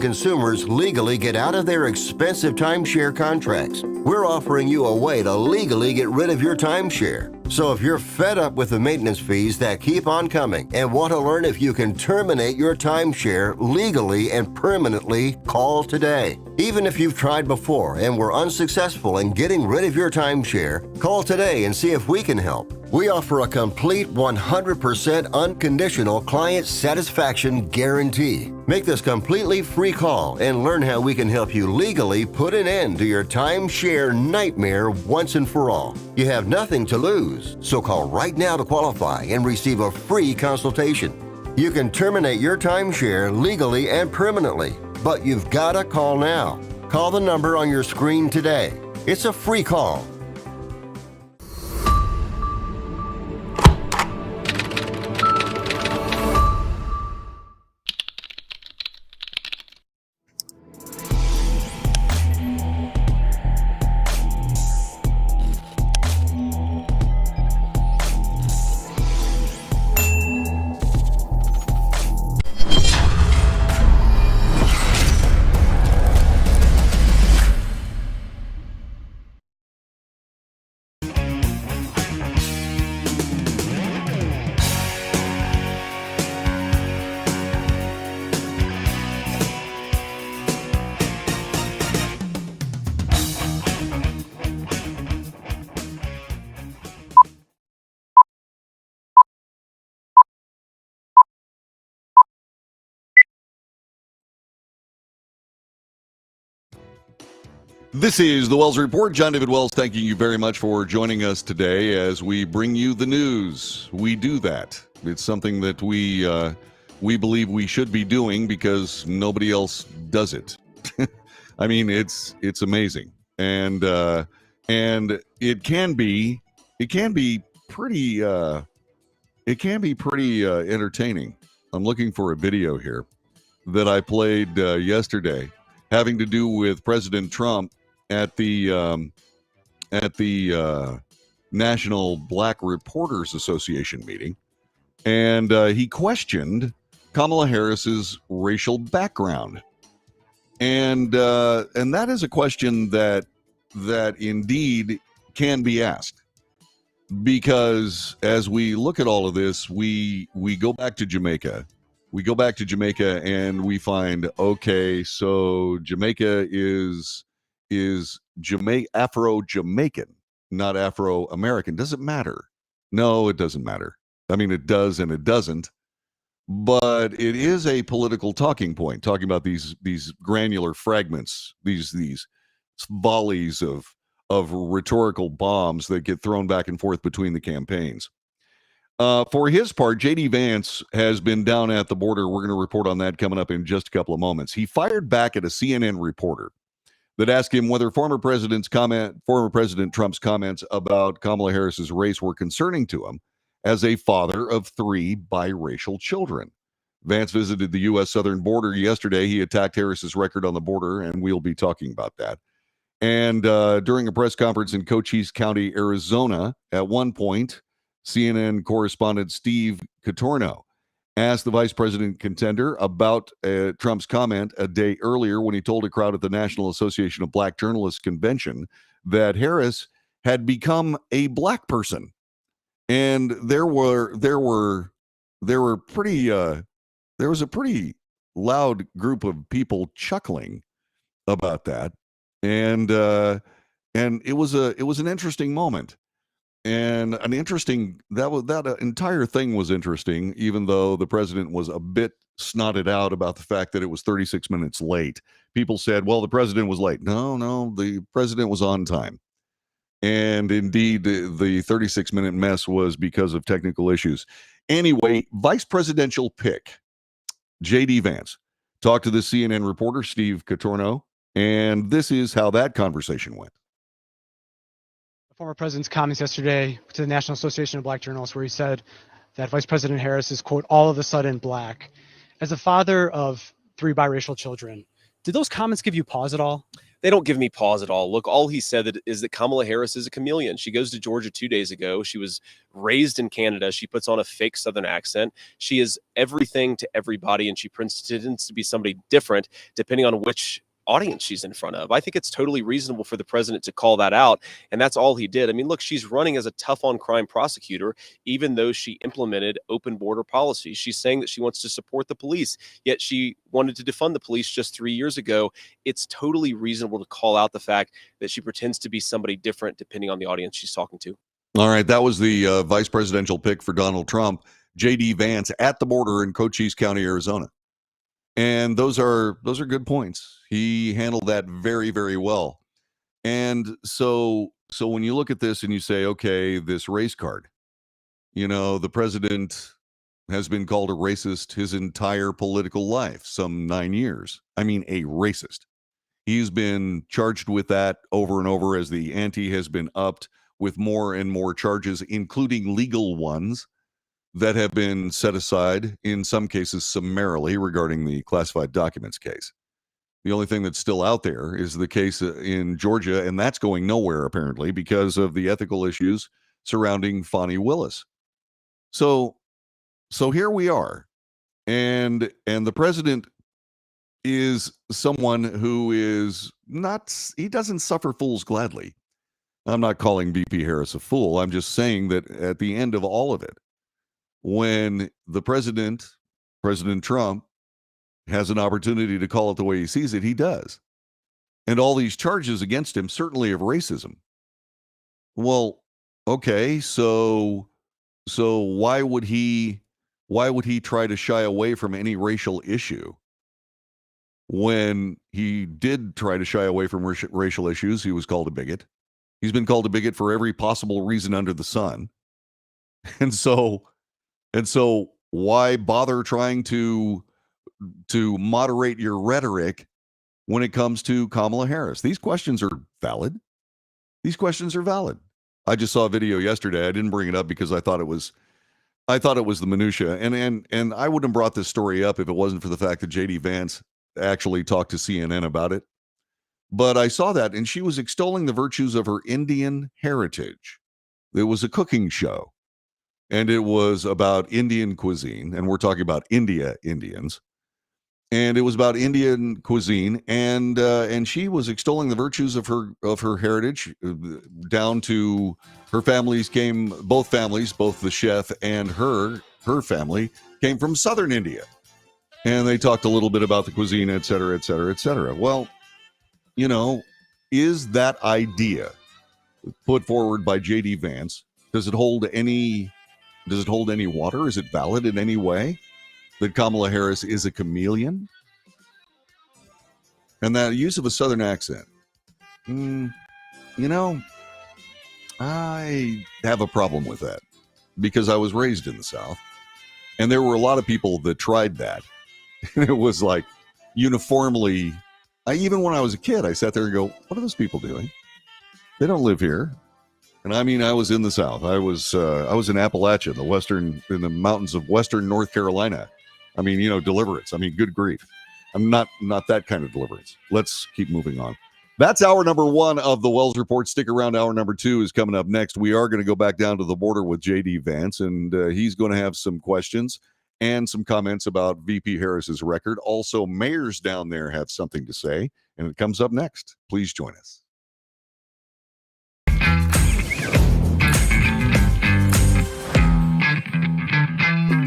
Consumers legally get out of their expensive timeshare contracts. We're offering you a way to legally get rid of your timeshare. So if you're fed up with the maintenance fees that keep on coming and want to learn if you can terminate your timeshare legally and permanently, call today. Even if you've tried before and were unsuccessful in getting rid of your timeshare, call today and see if we can help. We offer a complete 100% unconditional client satisfaction guarantee. Make this completely free call and learn how we can help you legally put an end to your timeshare nightmare once and for all. You have nothing to lose, so call right now to qualify and receive a free consultation. You can terminate your timeshare legally and permanently, but you've got to call now. Call the number on your screen today. It's a free call. This is the Wells Report. John David Wells, thanking you very much for joining us today as we bring you the news. We do that. It's something that we believe we should be doing because nobody else does it. I mean, it's amazing, and it can be pretty entertaining. I'm looking for a video here that I played yesterday, having to do with President Trump at the National Black Reporters Association meeting, and he questioned Kamala Harris's racial background, and that is a question that indeed can be asked, because as we look at all of this, we go back to Jamaica. We go back to Jamaica and we find, okay, so Jamaica is Afro-Jamaican, not Afro-American. Does it matter? No, it doesn't matter. I mean, it does and it doesn't. But it is a political talking point, talking about these granular fragments, these volleys of rhetorical bombs that get thrown back and forth between the campaigns. For his part, J.D. Vance has been down at the border. We're going to report on that coming up in just a couple of moments. He fired back at a CNN reporter that asked him whether former President Trump's comments about Kamala Harris's race were concerning to him as a father of 3 biracial children. Vance visited the U.S. southern border yesterday. He attacked Harris's record on the border, and we'll be talking about that. And during a press conference in Cochise County, Arizona, at one point, CNN correspondent Steve Cotorno asked the vice president contender about Trump's comment a day earlier when he told a crowd at the National Association of Black Journalists convention that Harris had become a black person. And there was a pretty loud group of people chuckling about that. And it was an interesting moment. And that entire thing was interesting, even though the president was a bit snotted out about the fact that it was 36 minutes late. People said, well, the president was late. No, the president was on time. And indeed, the 36-minute mess was because of technical issues. Anyway, vice presidential pick, J.D. Vance, talked to the CNN reporter, Steve Cotorno, and this is how that conversation went. Former president's comments yesterday to the National Association of Black Journalists, where he said that Vice President Harris is, quote, all of a sudden black. As a father of 3 biracial children, did those comments give you pause at all? They don't give me pause at all. Look, all he said is that Kamala Harris is a chameleon. She goes to Georgia 2 days ago. She was raised in Canada. She puts on a fake Southern accent. She is everything to everybody, and she pretends to be somebody different depending on which audience she's in front of. I think it's totally reasonable for the president to call that out, and that's all he did. I mean, look, she's running as a tough on crime prosecutor, even though she implemented open border policies. She's saying that she wants to support the police, yet she wanted to defund the police just 3 years ago. It's totally reasonable to call out the fact that she pretends to be somebody different depending on the audience she's talking to. All right, that was the vice presidential pick for Donald Trump, J.D. Vance, at the border in Cochise County, Arizona. And those are good points. He handled that very, very well. And so when you look at this and you say, okay, this race card, the president has been called a racist his entire political life, some 9 years. I mean, a racist. He's been charged with that over and over as the ante has been upped with more and more charges, including legal ones that have been set aside, in some cases summarily, regarding the classified documents case. The only thing that's still out there is the case in Georgia, and that's going nowhere, apparently, because of the ethical issues surrounding Fani Willis. So here we are. And the president is someone who is not, he doesn't suffer fools gladly. I'm not calling VP Harris a fool. I'm just saying that at the end of all of it, when the President Trump, has an opportunity to call it the way he sees it, he does. And all these charges against him, certainly of racism. Well, okay, so why would he try to shy away from any racial issue? When he did try to shy away from racial issues, he was called a bigot. He's been called a bigot for every possible reason under the sun. And so why bother trying to moderate your rhetoric when it comes to Kamala Harris? These questions are valid. I just saw a video yesterday. I didn't bring it up because I thought it was the minutia. And I wouldn't have brought this story up if it wasn't for the fact that J.D. Vance actually talked to CNN about it. But I saw that, and she was extolling the virtues of her Indian heritage. It was a cooking show, and it was about Indian cuisine, and we're talking about Indians. And it was about Indian cuisine, and she was extolling the virtues of her heritage, down to her families came, both the chef and her family came from southern India. And they talked a little bit about the cuisine, et cetera, et cetera, et cetera. Well, is that idea put forward by J.D. Vance, does it hold any water? Is it valid in any way? That Kamala Harris is a chameleon? And that use of a southern accent. you know, I have a problem with that because I was raised in the South, and there were a lot of people that tried that. It was like uniformly, even when I was a kid, I sat there and go, what are those people doing? They don't live here. And I mean, I was in the South. I was in Appalachia, in the mountains of Western North Carolina. I mean, you know, deliverance. I mean, good grief. I'm not that kind of deliverance. Let's keep moving on. That's hour number 1 of the Wells Report. Stick around. Hour number 2 is coming up next. We are going to go back down to the border with J.D. Vance, and he's going to have some questions and some comments about VP Harris's record. Also, mayors down there have something to say, and it comes up next. Please join us.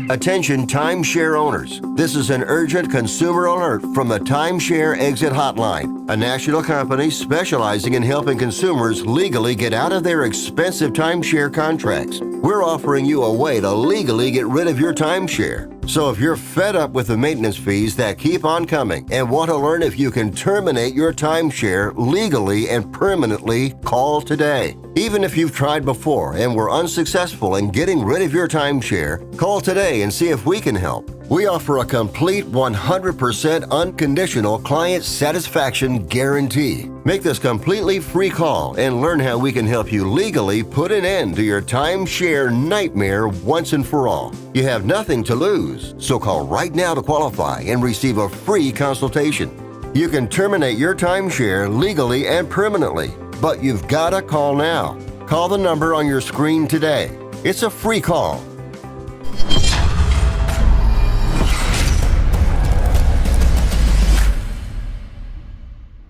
Attention timeshare owners. This is an urgent consumer alert from the Timeshare Exit Hotline, a national company specializing in helping consumers legally get out of their expensive timeshare contracts. We're offering you a way to legally get rid of your timeshare. So if you're fed up with the maintenance fees that keep on coming and want to learn if you can terminate your timeshare legally and permanently, call today. Even if you've tried before and were unsuccessful in getting rid of your timeshare, call today and see if we can help. We offer a complete 100% unconditional client satisfaction guarantee. Make this completely free call and learn how we can help you legally put an end to your timeshare nightmare once and for all. You have nothing to lose, so call right now to qualify and receive a free consultation. You can terminate your timeshare legally and permanently, but you've got to call now. Call the number on your screen today. It's a free call.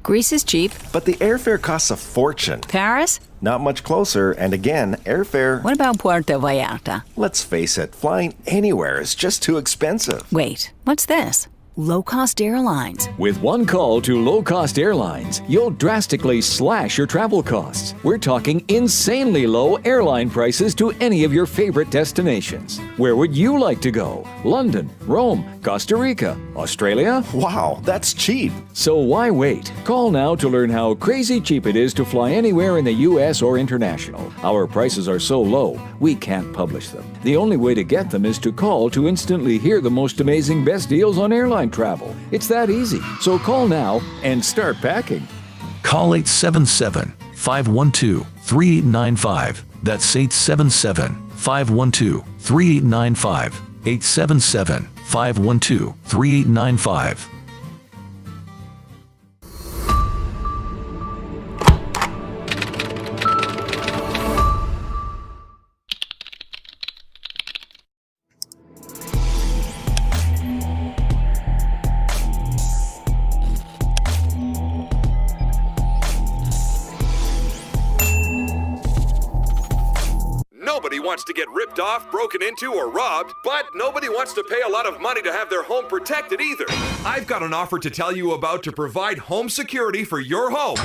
Greece is cheap. But the airfare costs a fortune. Paris? Not much closer, and again, airfare... What about Puerto Vallarta? Let's face it, flying anywhere is just too expensive. Wait, what's this? Low-cost airlines. With one call to low-cost airlines, you'll drastically slash your travel costs. We're talking insanely low airline prices to any of your favorite destinations. Where would you like to go? London, Rome, Costa Rica, Australia? Wow, that's cheap. So why wait? Call now to learn how crazy cheap it is to fly anywhere in the U.S. or international. Our prices are so low, we can't publish them. The only way to get them is to call to instantly hear the most amazing best deals on airline travel. It's that easy. So call now and start packing. Call 877-512-3895. That's 877-512-3895. 877-512-3895. Nobody wants to get ripped off, broken into, or robbed, but nobody wants to pay a lot of money to have their home protected either. I've got an offer to tell you about to provide home security for your home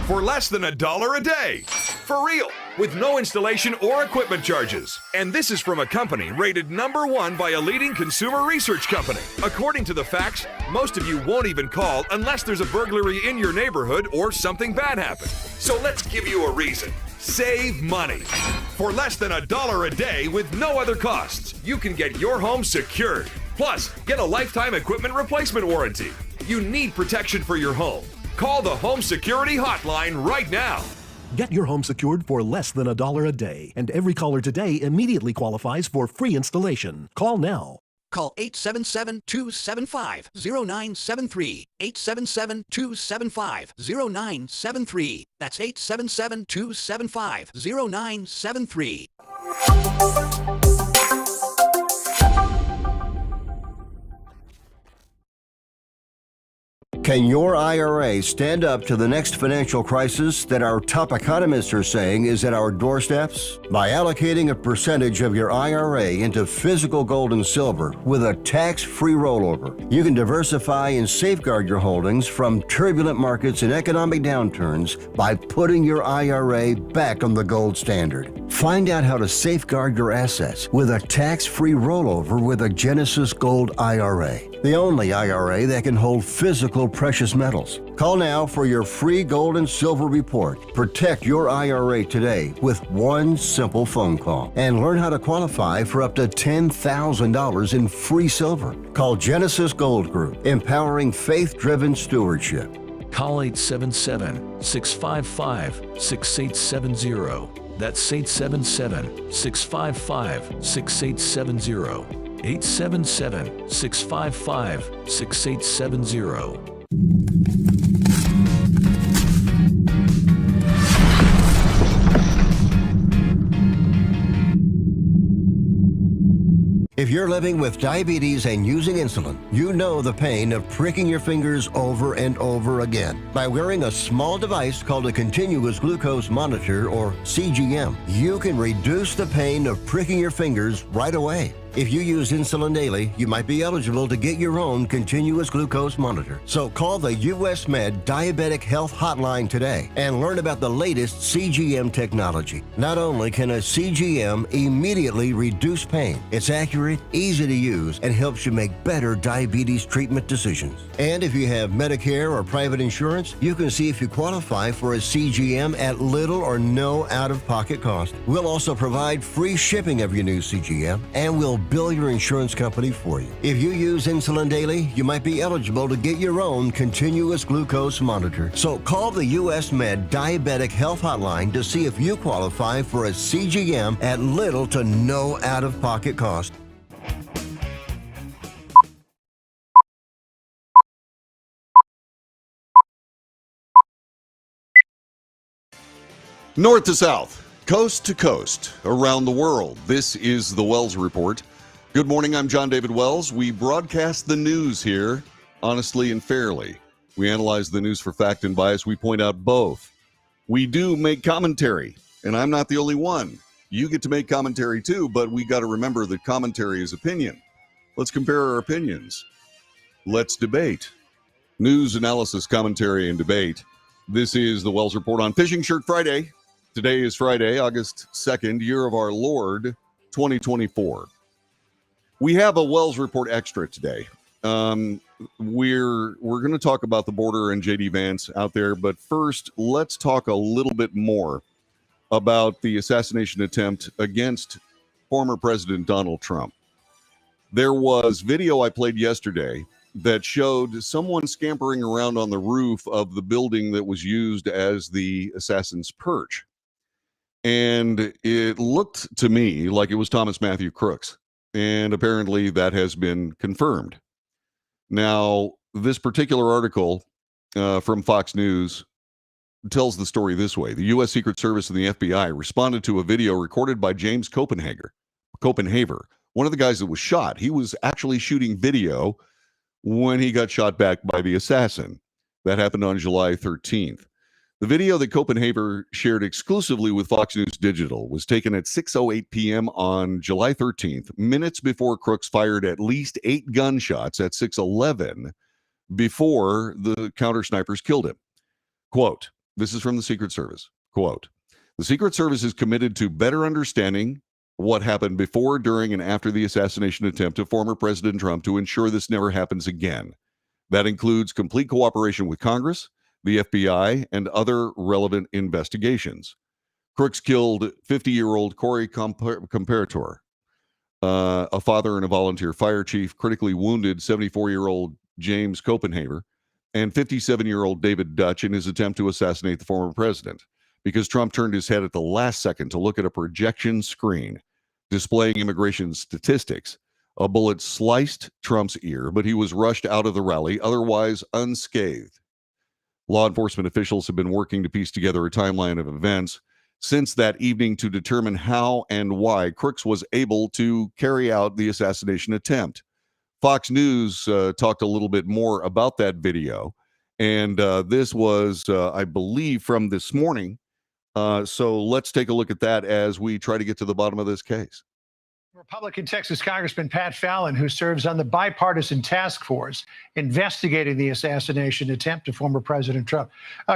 for less than $1 a day. For real, with no installation or equipment charges. And this is from a company rated #1 by a leading consumer research company. According to the facts, most of you won't even call unless there's a burglary in your neighborhood or something bad happened. So let's give you a reason. Save money. For less than $1 a day with no other costs, you can get your home secured. Plus, get a lifetime equipment replacement warranty. You need protection for your home. Call the Home Security Hotline right now. Get your home secured for less than $1 a day, and every caller today immediately qualifies for free installation. Call now. Call 877-275-0973. 877-275-0973. That's 877-275-0973. Can your IRA stand up to the next financial crisis that our top economists are saying is at our doorsteps? By allocating a percentage of your IRA into physical gold and silver with a tax-free rollover, you can diversify and safeguard your holdings from turbulent markets and economic downturns by putting your IRA back on the gold standard. Find out how to safeguard your assets with a tax-free rollover with a Genesis Gold IRA, the only IRA that can hold physical precious metals. Call now for your free gold and silver report. Protect your IRA today with one simple phone call and learn how to qualify for up to $10,000 in free silver. Call Genesis Gold Group, empowering faith-driven stewardship. Call 877-655-6870. That's 877-655-6870. 877-655-6870. If you're living with diabetes and using insulin, you know the pain of pricking your fingers over and over again. By wearing a small device called a continuous glucose monitor, or CGM, you can reduce the pain of pricking your fingers right away. If you use insulin daily, you might be eligible to get your own continuous glucose monitor. So call the US Med Diabetic Health Hotline today and learn about the latest CGM technology. Not only can a CGM immediately reduce pain, it's accurate, easy to use, and helps you make better diabetes treatment decisions. And if you have Medicare or private insurance, you can see if you qualify for a CGM at little or no out-of-pocket cost. We'll also provide free shipping of your new CGM, and we'll bill your insurance company for you. If you use insulin daily, you might be eligible to get your own continuous glucose monitor. So call the US Med Diabetic Health Hotline to see if you qualify for a CGM at little to no out-of-pocket cost. North to south, coast to coast, around the world. This is the Wells Report. Good morning, I'm John David Wells. We broadcast the news here, honestly and fairly. We analyze the news for fact and bias. We point out both. We do make commentary, and I'm not the only one. You get to make commentary too, but we got to remember that commentary is opinion. Let's compare our opinions. Let's debate. News, analysis, commentary, and debate. This is the Wells Report on Fishing Shirt Friday. Today is Friday, August 2nd, year of our Lord, 2024. We have a Wells Report extra today. We're going to talk about the border and J.D. Vance out there, but first, let's talk a little bit more about the assassination attempt against former President Donald Trump. There was video I played yesterday that showed someone scampering around on the roof of the building that was used as the assassin's perch. And it looked to me like it was Thomas Matthew Crooks. And apparently that has been confirmed. Now, this particular article from Fox News tells the story this way. The U.S. Secret Service and the FBI responded to a video recorded by James Copenhaver, one of the guys that was shot. He was actually shooting video when he got shot back by the assassin. That happened on July 13th. The video that Copenhaver shared exclusively with Fox News Digital was taken at 6:08 p.m. on July 13th, minutes before Crooks fired at least 8 gunshots at 6:11 before the counter snipers killed him. Quote, this is from the Secret Service. Quote, the Secret Service is committed to better understanding what happened before, during, and after the assassination attempt of former President Trump to ensure this never happens again. That includes complete cooperation with Congress, the FBI, and other relevant investigations. Crooks killed 50-year-old Corey Comparator, a father and a volunteer fire chief, critically wounded 74-year-old James Copenhaver, and 57-year-old David Dutch in his attempt to assassinate the former president, because Trump turned his head at the last second to look at a projection screen displaying immigration statistics. A bullet sliced Trump's ear, but he was rushed out of the rally, otherwise unscathed. Law enforcement officials have been working to piece together a timeline of events since that evening to determine how and why Crooks was able to carry out the assassination attempt. Fox News talked a little bit more about that video, and this was, I believe, from this morning. So let's take a look at that as we try to get to the bottom of this case. Republican Texas Congressman Pat Fallon, who serves on the bipartisan task force investigating the assassination attempt of former President Trump.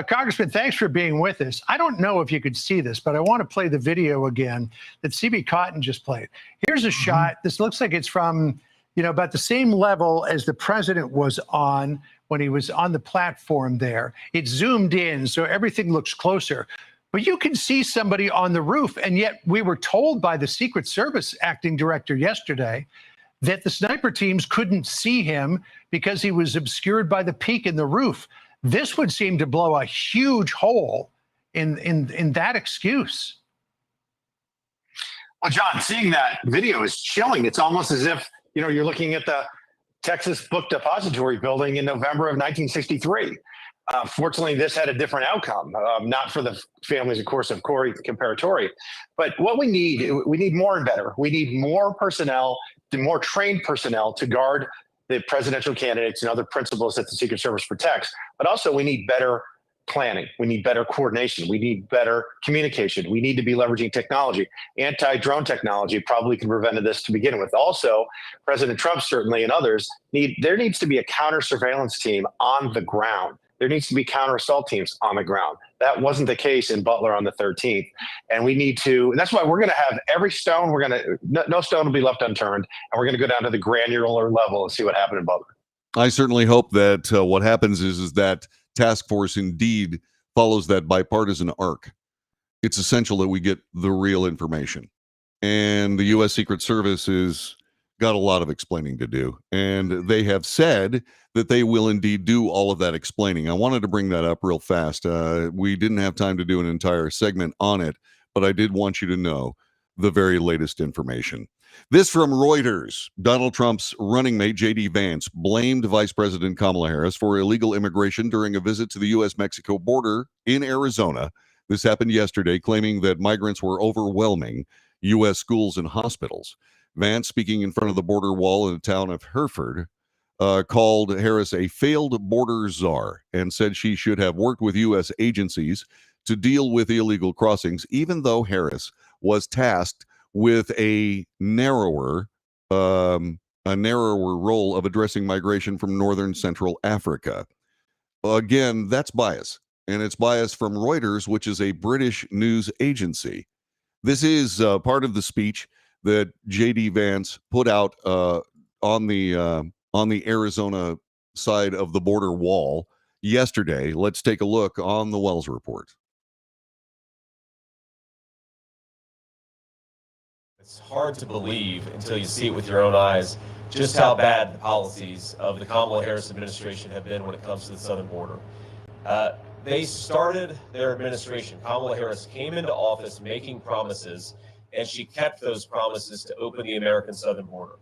Congressman, thanks for being with us. I don't know if you could see this, but I want to play the video again that CB Cotton just played. Here's a shot. This looks like it's from, about the same level as the president was on when he was on the platform there. It's zoomed in, so everything looks closer. But you can see somebody on the roof, and yet we were told by the Secret Service acting director yesterday that the sniper teams couldn't see him because he was obscured by the peak in the roof. This would seem to blow a huge hole in that excuse. Well, John, seeing that video is chilling. It's almost as if, you're looking at the Texas Book Depository building in November of 1963. Fortunately, this had a different outcome, not for the families, of course, of Corey Comparatori. But what we need more and better. We need more personnel, more trained personnel to guard the presidential candidates and other principals that the Secret Service protects. But also we need better planning. We need better coordination. We need better communication. We need to be leveraging technology. Anti-drone technology probably can prevent this to begin with. Also, President Trump certainly and others there needs to be a counter surveillance team on the ground. There needs to be counter assault teams on the ground. That wasn't the case in Butler on the 13th. And we need to, and that's why we're going to have every stone, no stone will be left unturned. And we're going to go down to the granular level and see what happened in Butler. I certainly hope that what happens is that task force indeed follows that bipartisan arc. It's essential that we get the real information. And the U.S. Secret Service has got a lot of explaining to do. And they have said that they will indeed do all of that explaining. I wanted to bring that up real fast. We didn't have time to do an entire segment on it, but I did want you to know the very latest information. This from Reuters. Donald Trump's running mate, J.D. Vance, blamed Vice President Kamala Harris for illegal immigration during a visit to the U.S.-Mexico border in Arizona. This happened yesterday, claiming that migrants were overwhelming U.S. schools and hospitals. Vance, speaking in front of the border wall in the town of Hereford, called Harris a failed border czar and said she should have worked with U.S. agencies to deal with illegal crossings, even though Harris was tasked with a narrower role of addressing migration from northern Central Africa. Again, that's bias, and it's bias from Reuters, which is a British news agency. This is part of the speech that J.D. Vance put out on the Arizona side of the border wall yesterday. Let's take a look on the Wells Report. It's hard to believe until you see it with your own eyes just how bad the policies of the Kamala Harris administration have been when it comes to the southern border. They started their administration. Kamala Harris came into office making promises, and she kept those promises to open the American southern border.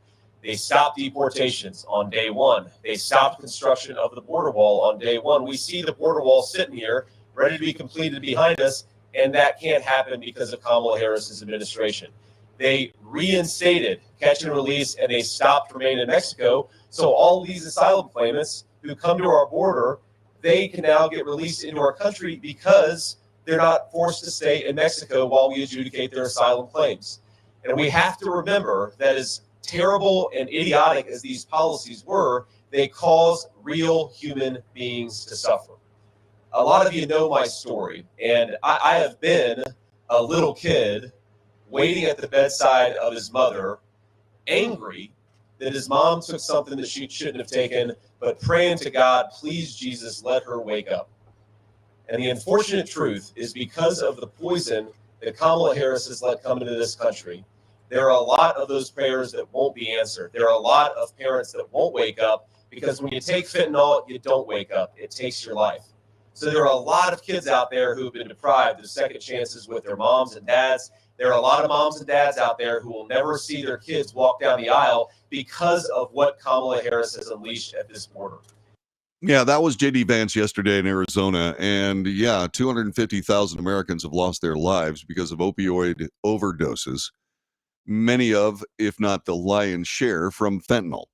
They stopped deportations on day one. They stopped construction of the border wall on day one. We see the border wall sitting here, ready to be completed behind us, and that can't happen because of Kamala Harris's administration. They reinstated catch and release, and they stopped remaining in Mexico. So all these asylum claimants who come to our border, they can now get released into our country because they're not forced to stay in Mexico while we adjudicate their asylum claims. And we have to remember that as terrible and idiotic as these policies were, they cause real human beings to suffer. A lot of you know my story, and I have been a little kid waiting at the bedside of his mother, angry that his mom took something that she shouldn't have taken, but praying to God, please, Jesus, let her wake up. And the unfortunate truth is because of the poison that Kamala Harris has let come into this country, there are a lot of those prayers that won't be answered. There are a lot of parents that won't wake up because when you take fentanyl, you don't wake up. It takes your life. So there are a lot of kids out there who have been deprived of second chances with their moms and dads. There are a lot of moms and dads out there who will never see their kids walk down the aisle because of what Kamala Harris has unleashed at this border. Yeah, that was J.D. Vance yesterday in Arizona. And yeah, 250,000 Americans have lost their lives because of opioid overdoses. Many of, if not the lion's share, from fentanyl.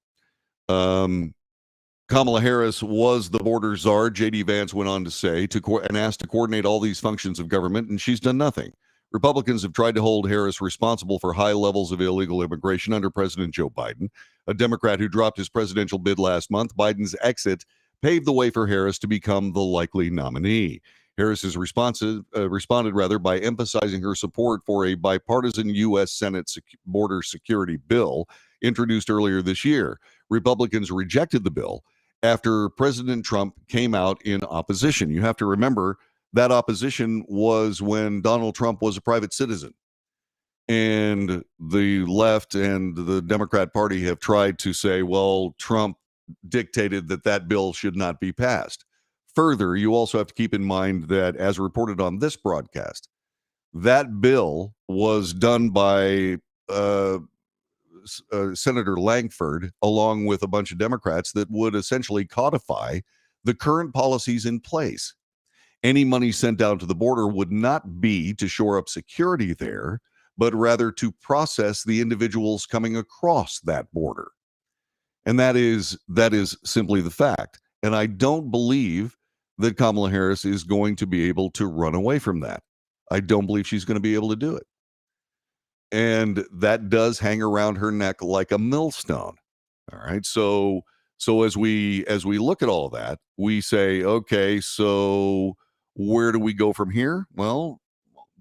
Kamala Harris was the border czar, J.D. Vance went on to say, and asked to coordinate all these functions of government, and she's done nothing. Republicans have tried to hold Harris responsible for high levels of illegal immigration under President Joe Biden, a Democrat who dropped his presidential bid last month. Biden's exit paved the way for Harris to become the likely nominee. Harris has responded by emphasizing her support for a bipartisan U.S. Senate border security bill introduced earlier this year. Republicans rejected the bill after President Trump came out in opposition. You have to remember that opposition was when Donald Trump was a private citizen. And the left and the Democrat Party have tried to say, well, Trump dictated that bill should not be passed. Further, you also have to keep in mind that, as reported on this broadcast, that bill was done by Senator Langford, along with a bunch of Democrats, that would essentially codify the current policies in place. Any money sent down to the border would not be to shore up security there, but rather to process the individuals coming across that border. And that is simply the fact. And I don't believe that Kamala Harris is going to be able to run away from that. I don't believe she's going to be able to do it. And that does hang around her neck like a millstone. All right. So as we look at all that, we say, okay, so where do we go from here? Well,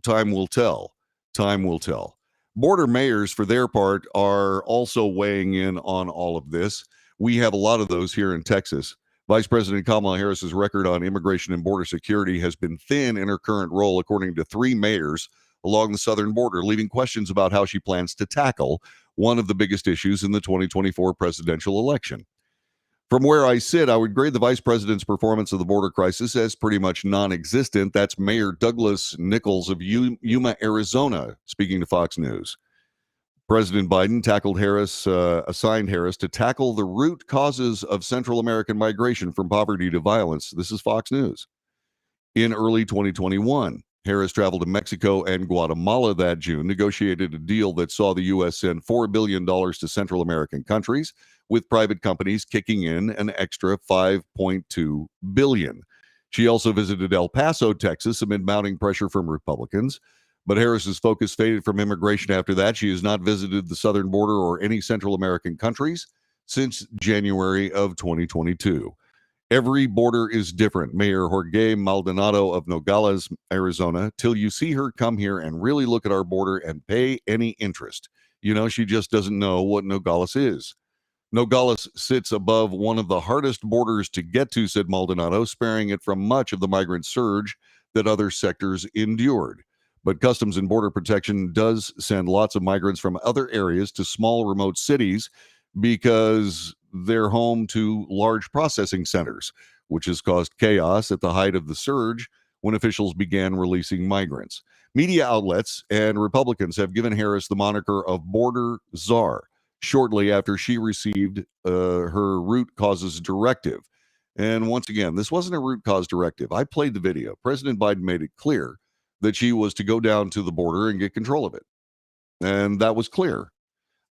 time will tell. Time will tell. Border mayors, for their part, are also weighing in on all of this. We have a lot of those here in Texas. Vice President Kamala Harris's record on immigration and border security has been thin in her current role, according to 3 mayors along the southern border, leaving questions about how she plans to tackle one of the biggest issues in the 2024 presidential election. From where I sit, I would grade the vice president's performance of the border crisis as pretty much non-existent. That's Mayor Douglas Nichols of Yuma, Arizona, speaking to Fox News. President Biden assigned Harris to tackle the root causes of Central American migration from poverty to violence. This is Fox News. In early 2021, Harris traveled to Mexico and Guatemala that June, negotiated a deal that saw the U.S. send $4 billion to Central American countries, with private companies kicking in an extra $5.2 billion. She also visited El Paso, Texas, amid mounting pressure from Republicans. But Harris's focus faded from immigration after that. She has not visited the southern border or any Central American countries since January of 2022. Every border is different. Mayor Jorge Maldonado of Nogales, Arizona, till you see her come here and really look at our border and pay any interest. You know, she just doesn't know what Nogales is. Nogales sits above one of the hardest borders to get to, said Maldonado, sparing it from much of the migrant surge that other sectors endured. But Customs and Border Protection does send lots of migrants from other areas to small remote cities because they're home to large processing centers, which has caused chaos at the height of the surge when officials began releasing migrants. Media outlets and Republicans have given Harris the moniker of Border Czar shortly after she received her root causes directive. And once again, this wasn't a root cause directive. I played the video. President Biden made it clear that she was to go down to the border and get control of it. And that was clear.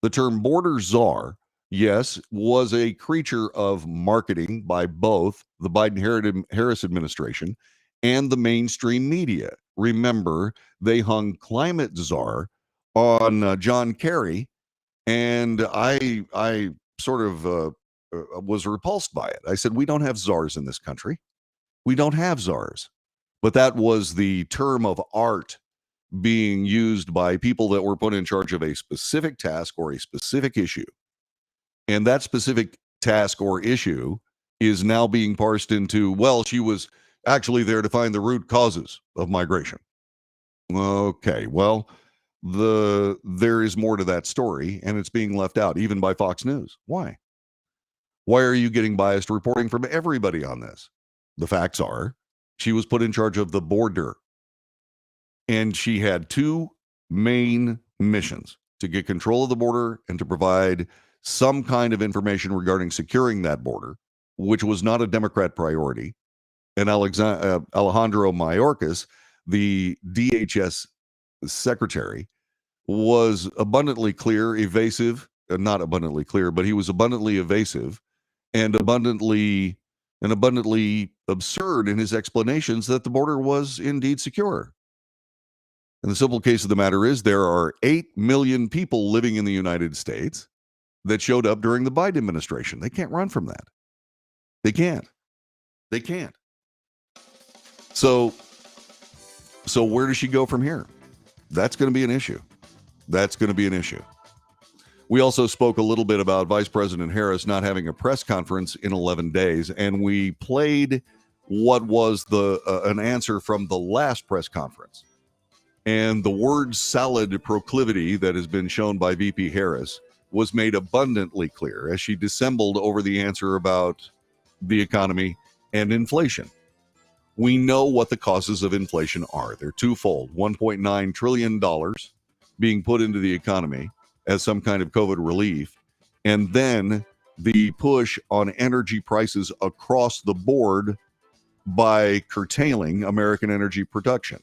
The term border czar, yes, was a creature of marketing by both the Biden-Harris administration and the mainstream media. Remember, they hung climate czar on John Kerry, and I sort of was repulsed by it. I said, we don't have czars in this country. We don't have czars. But that was the term of art being used by people that were put in charge of a specific task or a specific issue. And that specific task or issue is now being parsed into, well, she was actually there to find the root causes of migration. Okay, well, there is more to that story, and it's being left out, even by Fox News. Why? Why are you getting biased reporting from everybody on this? The facts are, she was put in charge of the border, and she had 2 main missions: to get control of the border and to provide some kind of information regarding securing that border, which was not a Democrat priority. And Alejandro Mayorkas, the DHS secretary, was abundantly clear, evasive, not abundantly clear, but he was abundantly evasive and abundantly absurd in his explanations that the border was indeed secure. And the simple case of the matter is there are 8 million people living in the United States that showed up during the Biden administration. They can't run from that. They can't. They can't. So where does she go from here? That's going to be an issue. That's going to be an issue. We also spoke a little bit about Vice President Harris not having a press conference in 11 days, and we played what was an answer from the last press conference. And the word salad proclivity that has been shown by VP Harris was made abundantly clear as she dissembled over the answer about the economy and inflation. We know what the causes of inflation are. They're twofold. $1.9 trillion being put into the economy as some kind of COVID relief, and then the push on energy prices across the board by curtailing American energy production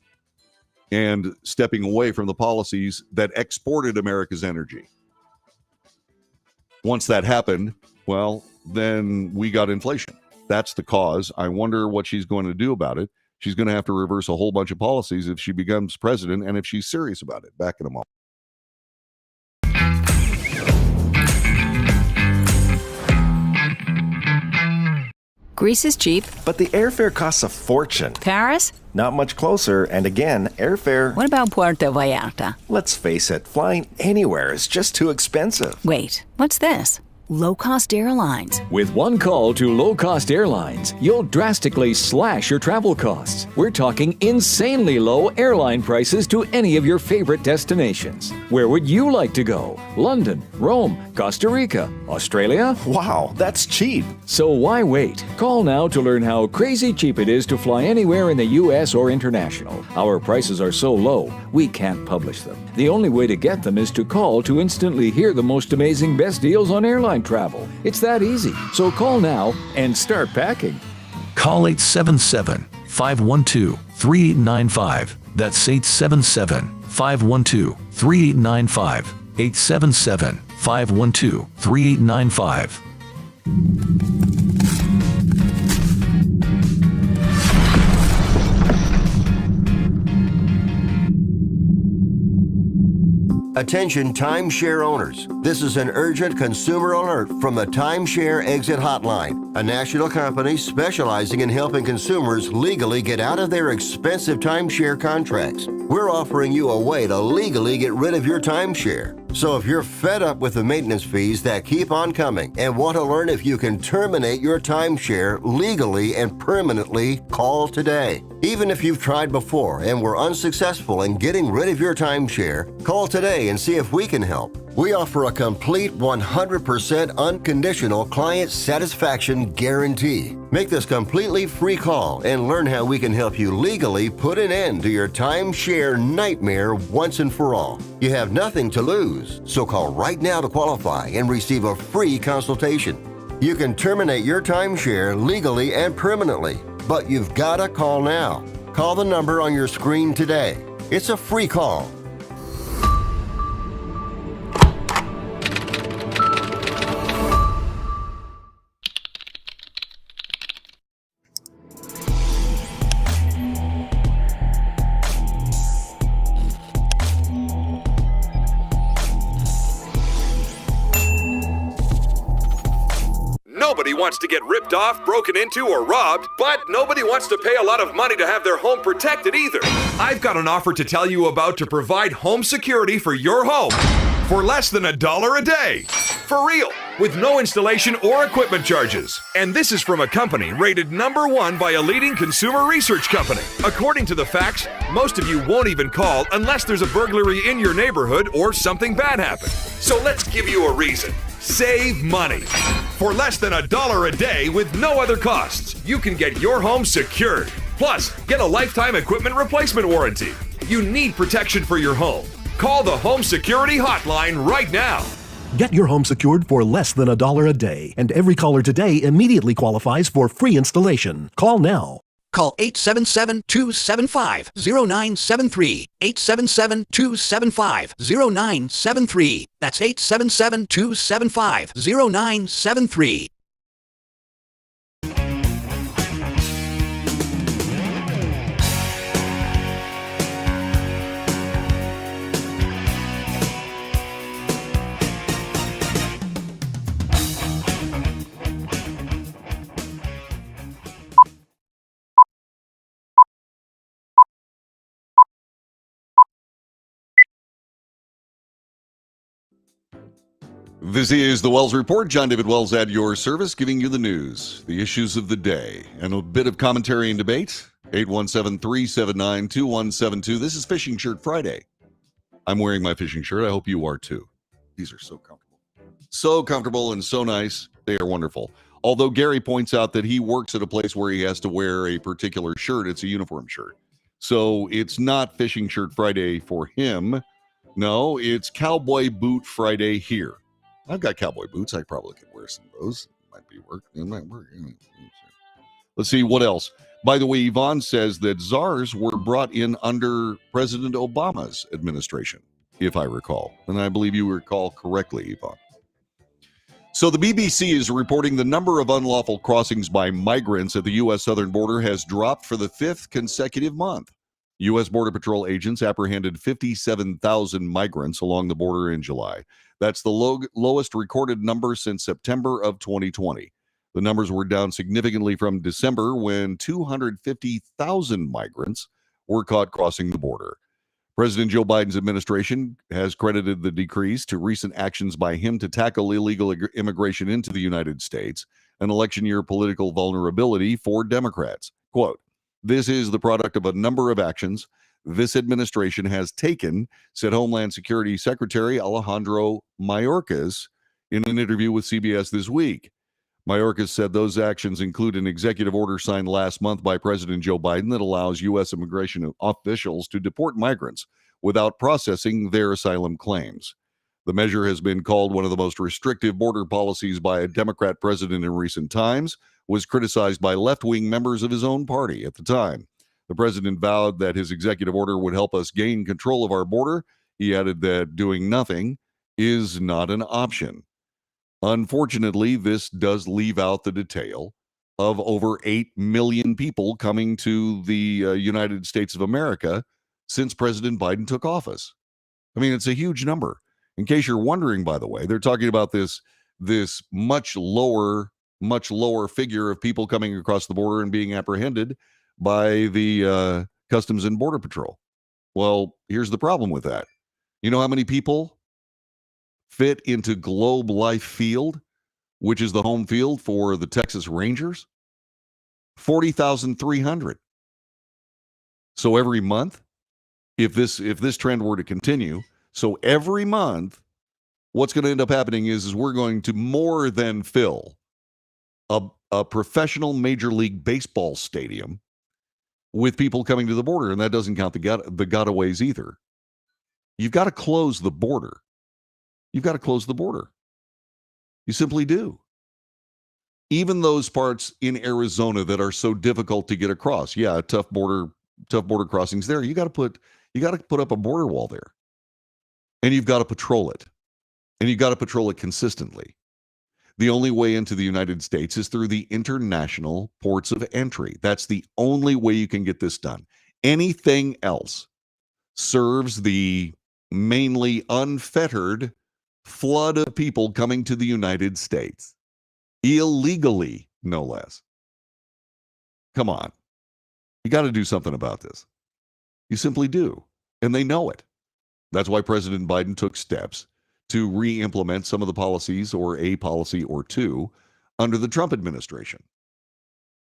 and stepping away from the policies that exported America's energy. Once that happened, well, then we got inflation. That's the cause. I wonder what she's going to do about it. She's going to have to reverse a whole bunch of policies if she becomes president and if she's serious about it. Back in a moment. Greece is cheap. But the airfare costs a fortune. Paris? Not much closer, and again, airfare... What about Puerto Vallarta? Let's face it, flying anywhere is just too expensive. Wait, what's this? Low-cost airlines. With one call to low-cost airlines, you'll drastically slash your travel costs. We're talking insanely low airline prices to any of your favorite destinations. Where would you like to go? London, Rome, Costa Rica, Australia? Wow, that's cheap. So why wait? Call now to learn how crazy cheap it is to fly anywhere in the U.S. or international. Our prices are so low, we can't publish them. The only way to get them is to call to instantly hear the most amazing best deals on airline travel. It's that easy. So call now and start packing. Call 877-512-3895. That's 877-512-3895. 877-512-3895. Attention timeshare owners. This is an urgent consumer alert from the Timeshare Exit Hotline, a national company specializing in helping consumers legally get out of their expensive timeshare contracts. We're offering you a way to legally get rid of your timeshare. So if you're fed up with the maintenance fees that keep on coming and want to learn if you can terminate your timeshare legally and permanently, call today. Even if you've tried before and were unsuccessful in getting rid of your timeshare, call today and see if we can help. We offer a complete 100% unconditional client satisfaction guarantee. Make this completely free call and learn how we can help you legally put an end to your timeshare nightmare once and for all. You have nothing to lose, so call right now to qualify and receive a free consultation. You can terminate your timeshare legally and permanently, but you've got to call now. Call the number on your screen today. It's a free call. Nobody wants to get ripped off, broken into, or robbed, but nobody wants to pay a lot of money to have their home protected either. I've got an offer to tell you about to provide home security for your home for less than $1 a day. For real, with no installation or equipment charges. And this is from a company rated #1 by a leading consumer research company. According to the facts, most of you won't even call unless there's a burglary in your neighborhood or something bad happened. So let's give you a reason. Save money. For less than $1 a day with no other costs, you can get your home secured. Plus, get a lifetime equipment replacement warranty. You need protection for your home. Call the Home Security Hotline right now. Get your home secured for less than $1 a day, and every caller today immediately qualifies for free installation. Call now. Call 877-275-0973. 877-275-0973. That's 877-275-0973. This is the Wells Report. John David Wells at your service, giving you the news, the issues of the day, and a bit of commentary and debate. 817-379-2172. This is Fishing Shirt Friday. I'm wearing my fishing shirt. I hope you are too. These are so comfortable. So comfortable and so nice. They are wonderful. Although Gary points out that he works at a place where he has to wear a particular shirt. It's a uniform shirt. So it's not Fishing Shirt Friday for him. No, it's Cowboy Boot Friday here. I've got cowboy boots. I probably could wear some of those. Might be work. It might work. Let's see what else. By the way, Yvonne says that czars were brought in under President Obama's administration, if I recall. And I believe you recall correctly, Yvonne. So the BBC is reporting the number of unlawful crossings by migrants at the U.S. southern border has dropped for the 5th consecutive month. U.S. Border Patrol agents apprehended 57,000 migrants along the border in July. That's the lowest recorded number since September of 2020. The numbers were down significantly from December, when 250,000 migrants were caught crossing the border. President Joe Biden's administration has credited the decrease to recent actions by him to tackle illegal immigration into the United States, an election year political vulnerability for Democrats. Quote, "This is the product of a number of actions this administration has taken," said Homeland Security Secretary Alejandro Mayorkas in an interview with CBS this week. Mayorkas said those actions include an executive order signed last month by President Joe Biden that allows U.S. immigration officials to deport migrants without processing their asylum claims. The measure has been called one of the most restrictive border policies by a Democrat president in recent times, was criticized by left-wing members of his own party at the time. The president vowed that his executive order would help us gain control of our border. He added that doing nothing is not an option. Unfortunately, this does leave out the detail of over 8 million people coming to the United States of America since President Biden took office. I mean, it's a huge number. In case you're wondering, by the way, they're talking about this much lower figure of people coming across the border and being apprehended by the Customs and Border Patrol. Well, here's the problem with that. You know how many people fit into Globe Life Field, which is the home field for the Texas Rangers? 40,300. So every month, if this trend were to continue, so every month, what's going to end up happening is we're going to more than fill a professional Major League Baseball stadium with people coming to the border, and that doesn't count the gotaways either. You've got to close the border. You've got to close the border. You simply do. Even those parts in Arizona that are so difficult to get across. Yeah, tough border crossings there. You got to put up a border wall there. And you've got to patrol it. And you've got to patrol it consistently. The only way into the United States is through the international ports of entry. That's the only way you can get this done. Anything else serves the mainly unfettered flood of people coming to the United States. Illegally, no less. Come on. You got to do something about this. You simply do. And they know it. That's why President Biden took steps to re-implement some of the policies, or a policy or two, under the Trump administration.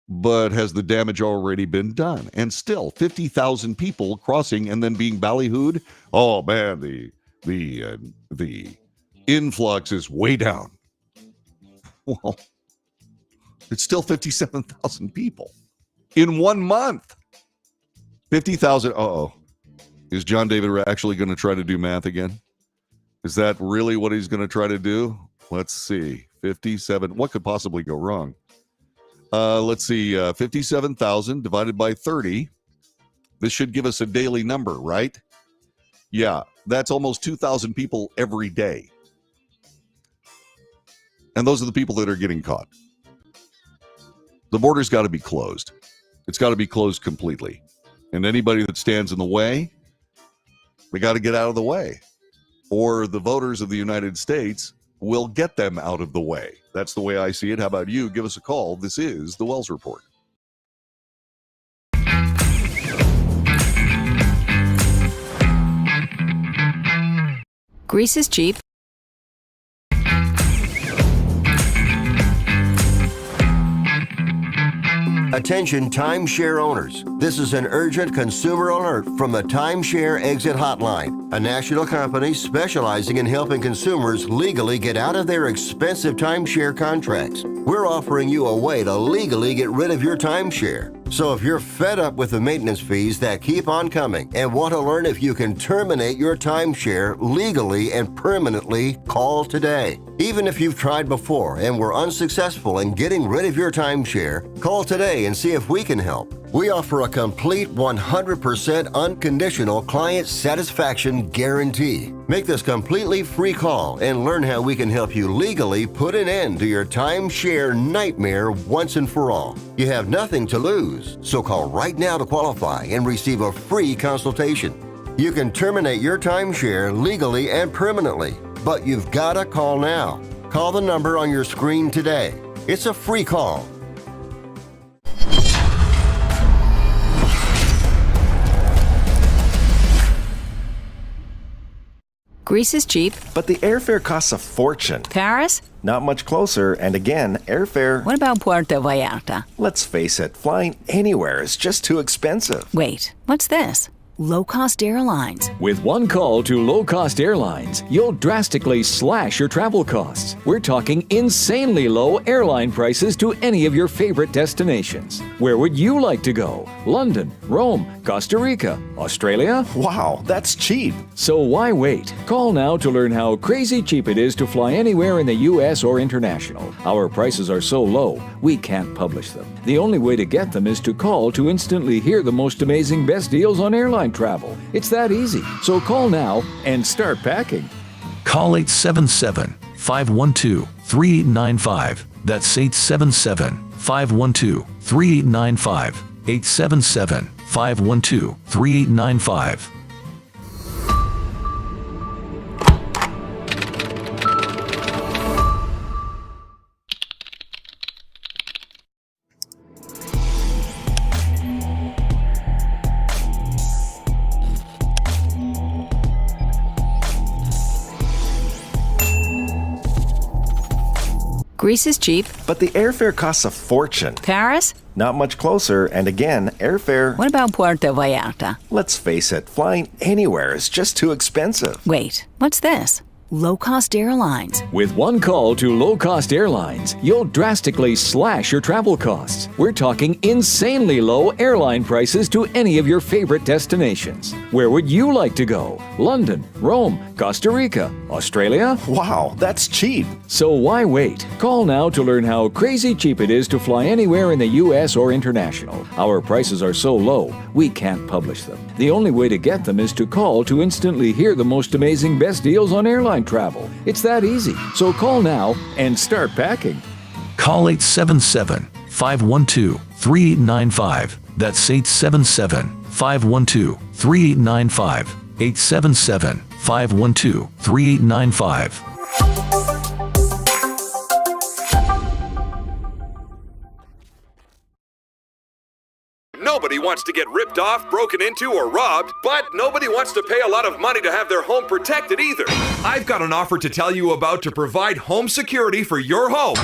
But has the damage already been done? And still, 50,000 people crossing and then being ballyhooed? Oh, man, the influx is way down. Well, it's still 57,000 people in 1 month. 50,000. Uh-oh. Is John David actually going to try to do math again? Is that really what he's going to try to do? Let's see. 57. What could possibly go wrong? Let's see. 57,000 divided by 30. This should give us a daily number, right? Yeah, that's almost 2,000 people every day. And those are the people that are getting caught. The border's got to be closed. It's got to be closed completely. And anybody that stands in the way, they got to get out of the way. Or the voters of the United States will get them out of the way. That's the way I see it. How about you? Give us a call. This is the Wells Report. Grease is cheap. Attention timeshare owners. This is an urgent consumer alert from the Timeshare Exit Hotline, a national company specializing in helping consumers legally get out of their expensive timeshare contracts. We're offering you a way to legally get rid of your timeshare. So if you're fed up with the maintenance fees that keep on coming and want to learn if you can terminate your timeshare legally and permanently, call today. Even if you've tried before and were unsuccessful in getting rid of your timeshare, call today and see if we can help. We offer a complete 100% unconditional client satisfaction guarantee. Make this completely free call and learn how we can help you legally put an end to your timeshare nightmare once and for all. You have nothing to lose, so call right now to qualify and receive a free consultation. You can terminate your timeshare legally and permanently, but you've got to call now. Call the number on your screen today. It's a free call. Greece is cheap. But the airfare costs a fortune. Paris? Not much closer, and again, airfare... What about Puerto Vallarta? Let's face it, flying anywhere is just too expensive. Wait, what's this? Low-cost airlines. With one call to low-cost airlines, you'll drastically slash your travel costs. We're talking insanely low airline prices to any of your favorite destinations. Where would you like to go? London, Rome, Costa Rica, Australia? Wow, that's cheap. So why wait? Call now to learn how crazy cheap it is to fly anywhere in the U.S. or international. Our prices are so low, we can't publish them. The only way to get them is to call to instantly hear the most amazing best deals on airline travel. It's that easy. So call now and start packing. Call 877-512-3895. That's 877-512-3895. 877-512-3895. Greece is cheap. But the airfare costs a fortune. Paris? Not much closer, and again, airfare... What about Puerto Vallarta? Let's face it, flying anywhere is just too expensive. Wait, what's this? Low-cost airlines. With one call to low-cost airlines, you'll drastically slash your travel costs. We're talking insanely low airline prices to any of your favorite destinations. Where would you like to go? London, Rome, Costa Rica, Australia? Wow, that's cheap. So why wait? Call now to learn how crazy cheap it is to fly anywhere in the U.S. or international. Our prices are so low, we can't publish them. The only way to get them is to call to instantly hear the most amazing best deals on airline travel. It's that easy. So call now and start packing. Call 877-512-3895. That's 877-512-3895. 877-512-3895. Nobody wants to get ripped off, broken into, or robbed, but nobody wants to pay a lot of money to have their home protected either. I've got an offer to tell you about to provide home security for your home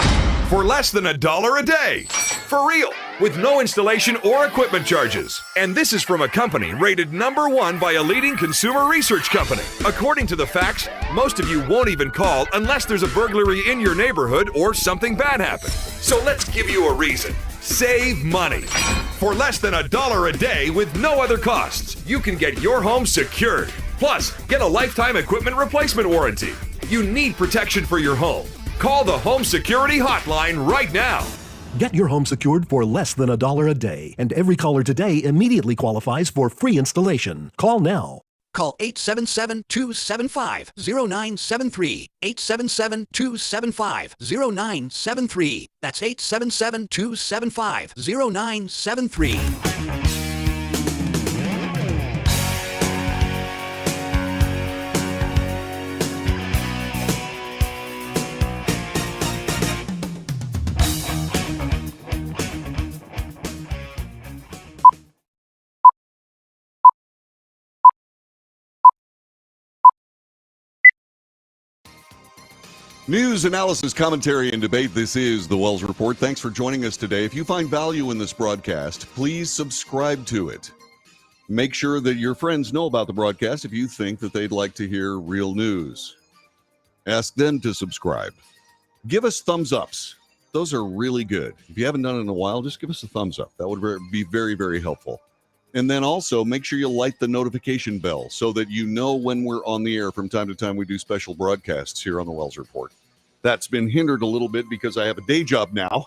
for less than $1 a day. For real, with no installation or equipment charges. And this is from a company rated #1 by a leading consumer research company. According to the facts, most of you won't even call unless there's a burglary in your neighborhood or something bad happened. So let's give you a reason. Save money. For less than $1 a day with no other costs, you can get your home secured. Plus, get a lifetime equipment replacement warranty. You need protection for your home. Call the Home Security Hotline right now. Get your home secured for less than $1 a day, and every caller today immediately qualifies for free installation. Call now. Call 877-275-0973. 877-275-0973. That's 877-275-0973. News, analysis, commentary, and debate. This is the Wells Report. Thanks for joining us today. If you find value in this broadcast, please subscribe to it. Make sure that your friends know about the broadcast if you think that they'd like to hear real news. Ask them to subscribe. Give us thumbs ups. Those are really good. If you haven't done it in a while, just give us a thumbs up. That would be very, very helpful. And then also make sure you light the notification bell so that you know when we're on the air. From time to time, we do special broadcasts here on the Wells Report. That's been hindered a little bit because I have a day job now.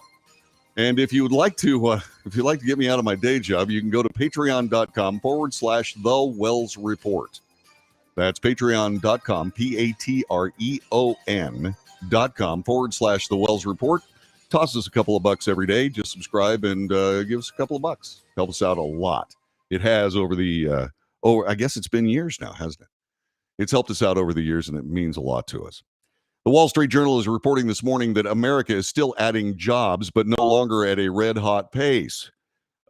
And if you would like to, get me out of my day job, you can go to patreon.com/The Wells Report. That's patreon.com, patreon.com/The Wells Report. Toss us a couple of bucks every day. Just subscribe and give us a couple of bucks. Help us out a lot. It has over the, I guess it's been years now, hasn't it? It's helped us out over the years, and it means a lot to us. The Wall Street Journal is reporting this morning that America is still adding jobs, but no longer at a red-hot pace.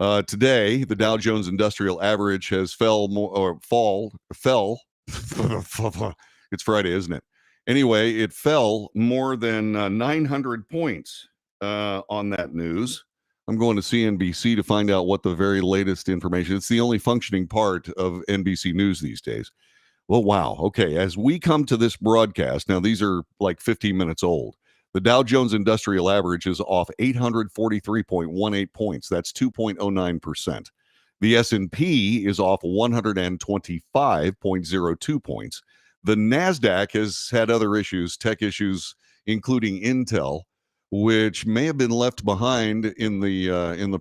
Today, the Dow Jones Industrial Average has fell. It's Friday, isn't it? Anyway, it fell more than 900 points on that news. I'm going to CNBC to find out what the very latest information. It's the only functioning part of NBC News these days. Well, wow. Okay, as we come to this broadcast, now these are like 15 minutes old. The Dow Jones Industrial Average is off 843.18 points. That's 2.09%. The S&P is off 125.02 points. The NASDAQ has had other issues, tech issues, including Intel, which may have been left behind in the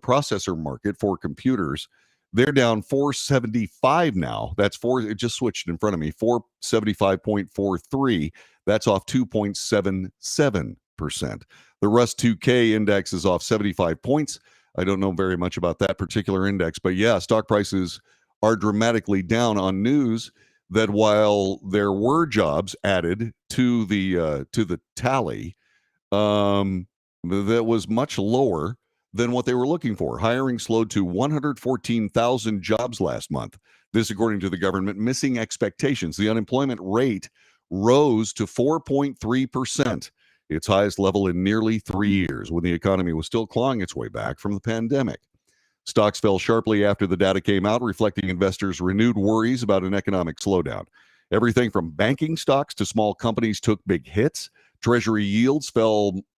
processor market for computers. They're down 475 now. It just switched in front of me. 475.43. That's off 2.77%. The Rust 2K index is off 75 points. I don't know very much about that particular index, but yeah, stock prices are dramatically down on news that while there were jobs added to the tally, that was much lower than what they were looking for. Hiring slowed to 114,000 jobs last month. This, according to the government, missing expectations. The unemployment rate rose to 4.3%, its highest level in nearly 3 years, when the economy was still clawing its way back from the pandemic. Stocks fell sharply after the data came out, reflecting investors' renewed worries about an economic slowdown. Everything from banking stocks to small companies took big hits. Treasury yields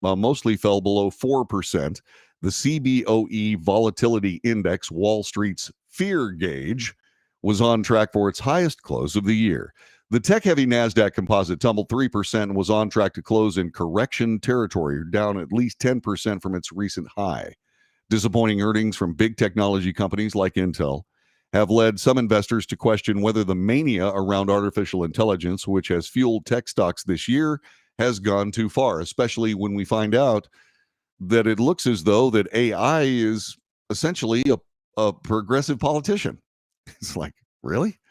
mostly fell below 4%. The CBOE Volatility Index, Wall Street's fear gauge, was on track for its highest close of the year. The tech-heavy NASDAQ composite tumbled 3% and was on track to close in correction territory, down at least 10% from its recent high. Disappointing earnings from big technology companies like Intel have led some investors to question whether the mania around artificial intelligence, which has fueled tech stocks this year, has gone too far, especially when we find out that it looks as though that AI is essentially a progressive politician. It's like, really?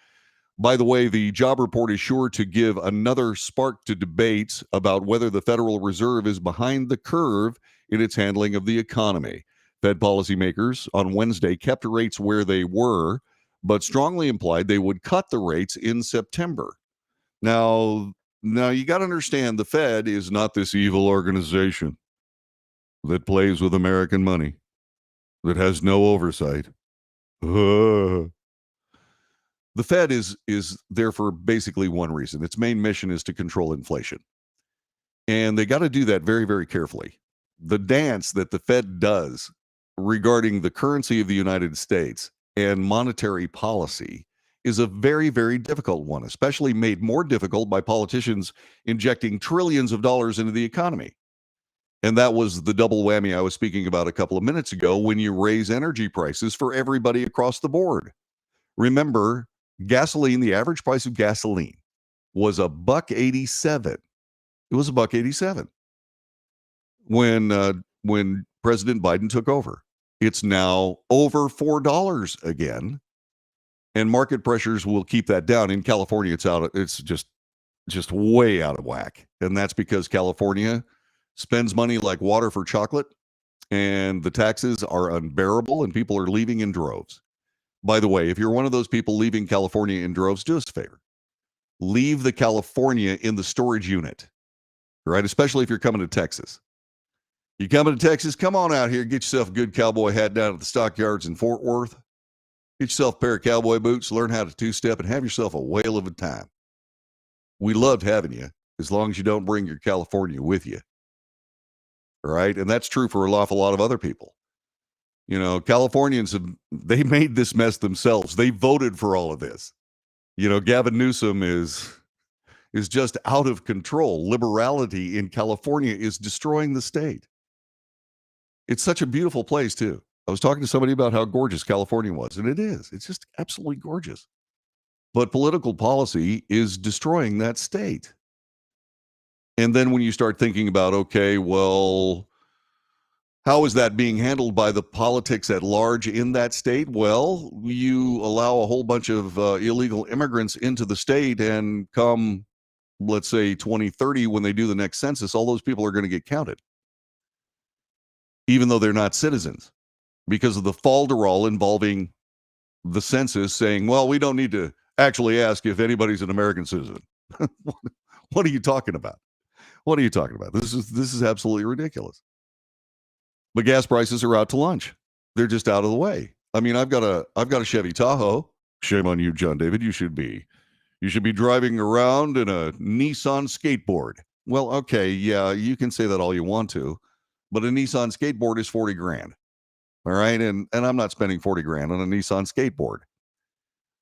By the way, the job report is sure to give another spark to debates about whether the Federal Reserve is behind the curve in its handling of the economy. Fed policymakers on Wednesday kept rates where they were, but strongly implied they would cut the rates in September. Now you got to understand, the Fed is not this evil organization that plays with American money, that has no oversight. The Fed is there for basically one reason. Its main mission is to control inflation. And they got to do that very, very carefully. The dance that the Fed does regarding the currency of the United States and monetary policy is a very, very difficult one, especially made more difficult by politicians injecting trillions of dollars into the economy. And that was the double whammy I was speaking about a couple of minutes ago when you raise energy prices for everybody across the board. Remember, gasoline, the average price of gasoline was $1.87. It was $1.87 when President Biden took over. It's now over $4 again, and market pressures will keep that down. In California, it's just way out of whack, and that's because California spends money like water for chocolate, and the taxes are unbearable, and people are leaving in droves. By the way, if you're one of those people leaving California in droves, do us a favor. Leave the California in the storage unit. right? Especially if you're coming to Texas. You coming to Texas, come on out here, get yourself a good cowboy hat down at the Stockyards in Fort Worth. Get yourself a pair of cowboy boots, learn how to two-step, and have yourself a whale of a time. We loved having you, as long as you don't bring your California with you. All right? And that's true for an awful lot of other people. You know, Californians, they made this mess themselves. They voted for all of this. You know, Gavin Newsom is just out of control. Liberality in California is destroying the state. It's such a beautiful place, too. I was talking to somebody about how gorgeous California was, and it is. It's just absolutely gorgeous. But political policy is destroying that state. And then when you start thinking about, okay, well, how is that being handled by the politics at large in that state? Well, you allow a whole bunch of illegal immigrants into the state, and come, let's say, 2030, when they do the next census, all those people are going to get counted, even though they're not citizens, because of the falderall involving the census saying, well, we don't need to actually ask if anybody's an American citizen. What are you talking about? What are you talking about? This is absolutely ridiculous. But gas prices are out to lunch. They're just out of the way. I mean, I've got a Chevy Tahoe. Shame on you, John David. You should be driving around in a Nissan skateboard. Well, okay, yeah, you can say that all you want to, but a Nissan skateboard is $40,000. All right, and I'm not spending $40,000 on a Nissan skateboard.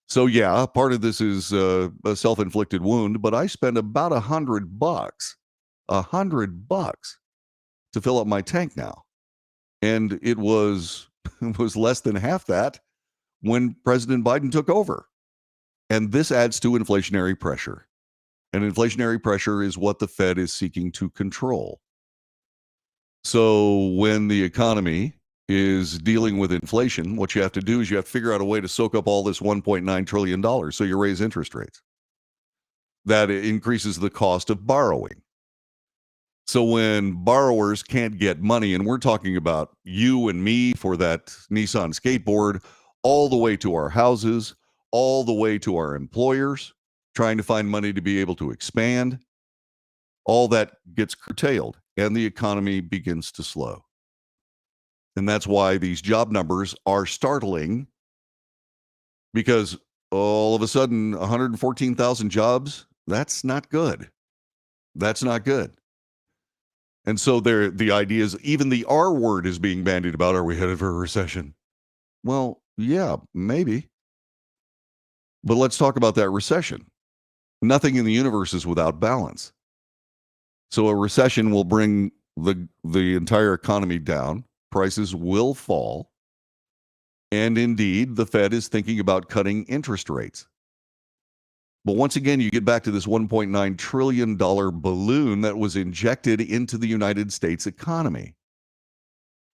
So yeah, part of this is a self-inflicted wound, but I spend about $100 to fill up my tank now. And it was less than half that when President Biden took over. And this adds to inflationary pressure. And inflationary pressure is what the Fed is seeking to control. So when the economy is dealing with inflation, what you have to do is you have to figure out a way to soak up all this $1.9 trillion. So you raise interest rates. That increases the cost of borrowing. So when borrowers can't get money, and we're talking about you and me for that Nissan skateboard, all the way to our houses, all the way to our employers, trying to find money to be able to expand, all that gets curtailed and the economy begins to slow. And that's why these job numbers are startling, because all of a sudden 114,000 jobs, that's not good. That's not good. And so the idea is even the R word is being bandied about. Are we headed for a recession? Well, yeah, maybe. But let's talk about that recession. Nothing in the universe is without balance. So a recession will bring the entire economy down. Prices will fall. And indeed, the Fed is thinking about cutting interest rates. But once again, you get back to this $1.9 trillion balloon that was injected into the United States economy.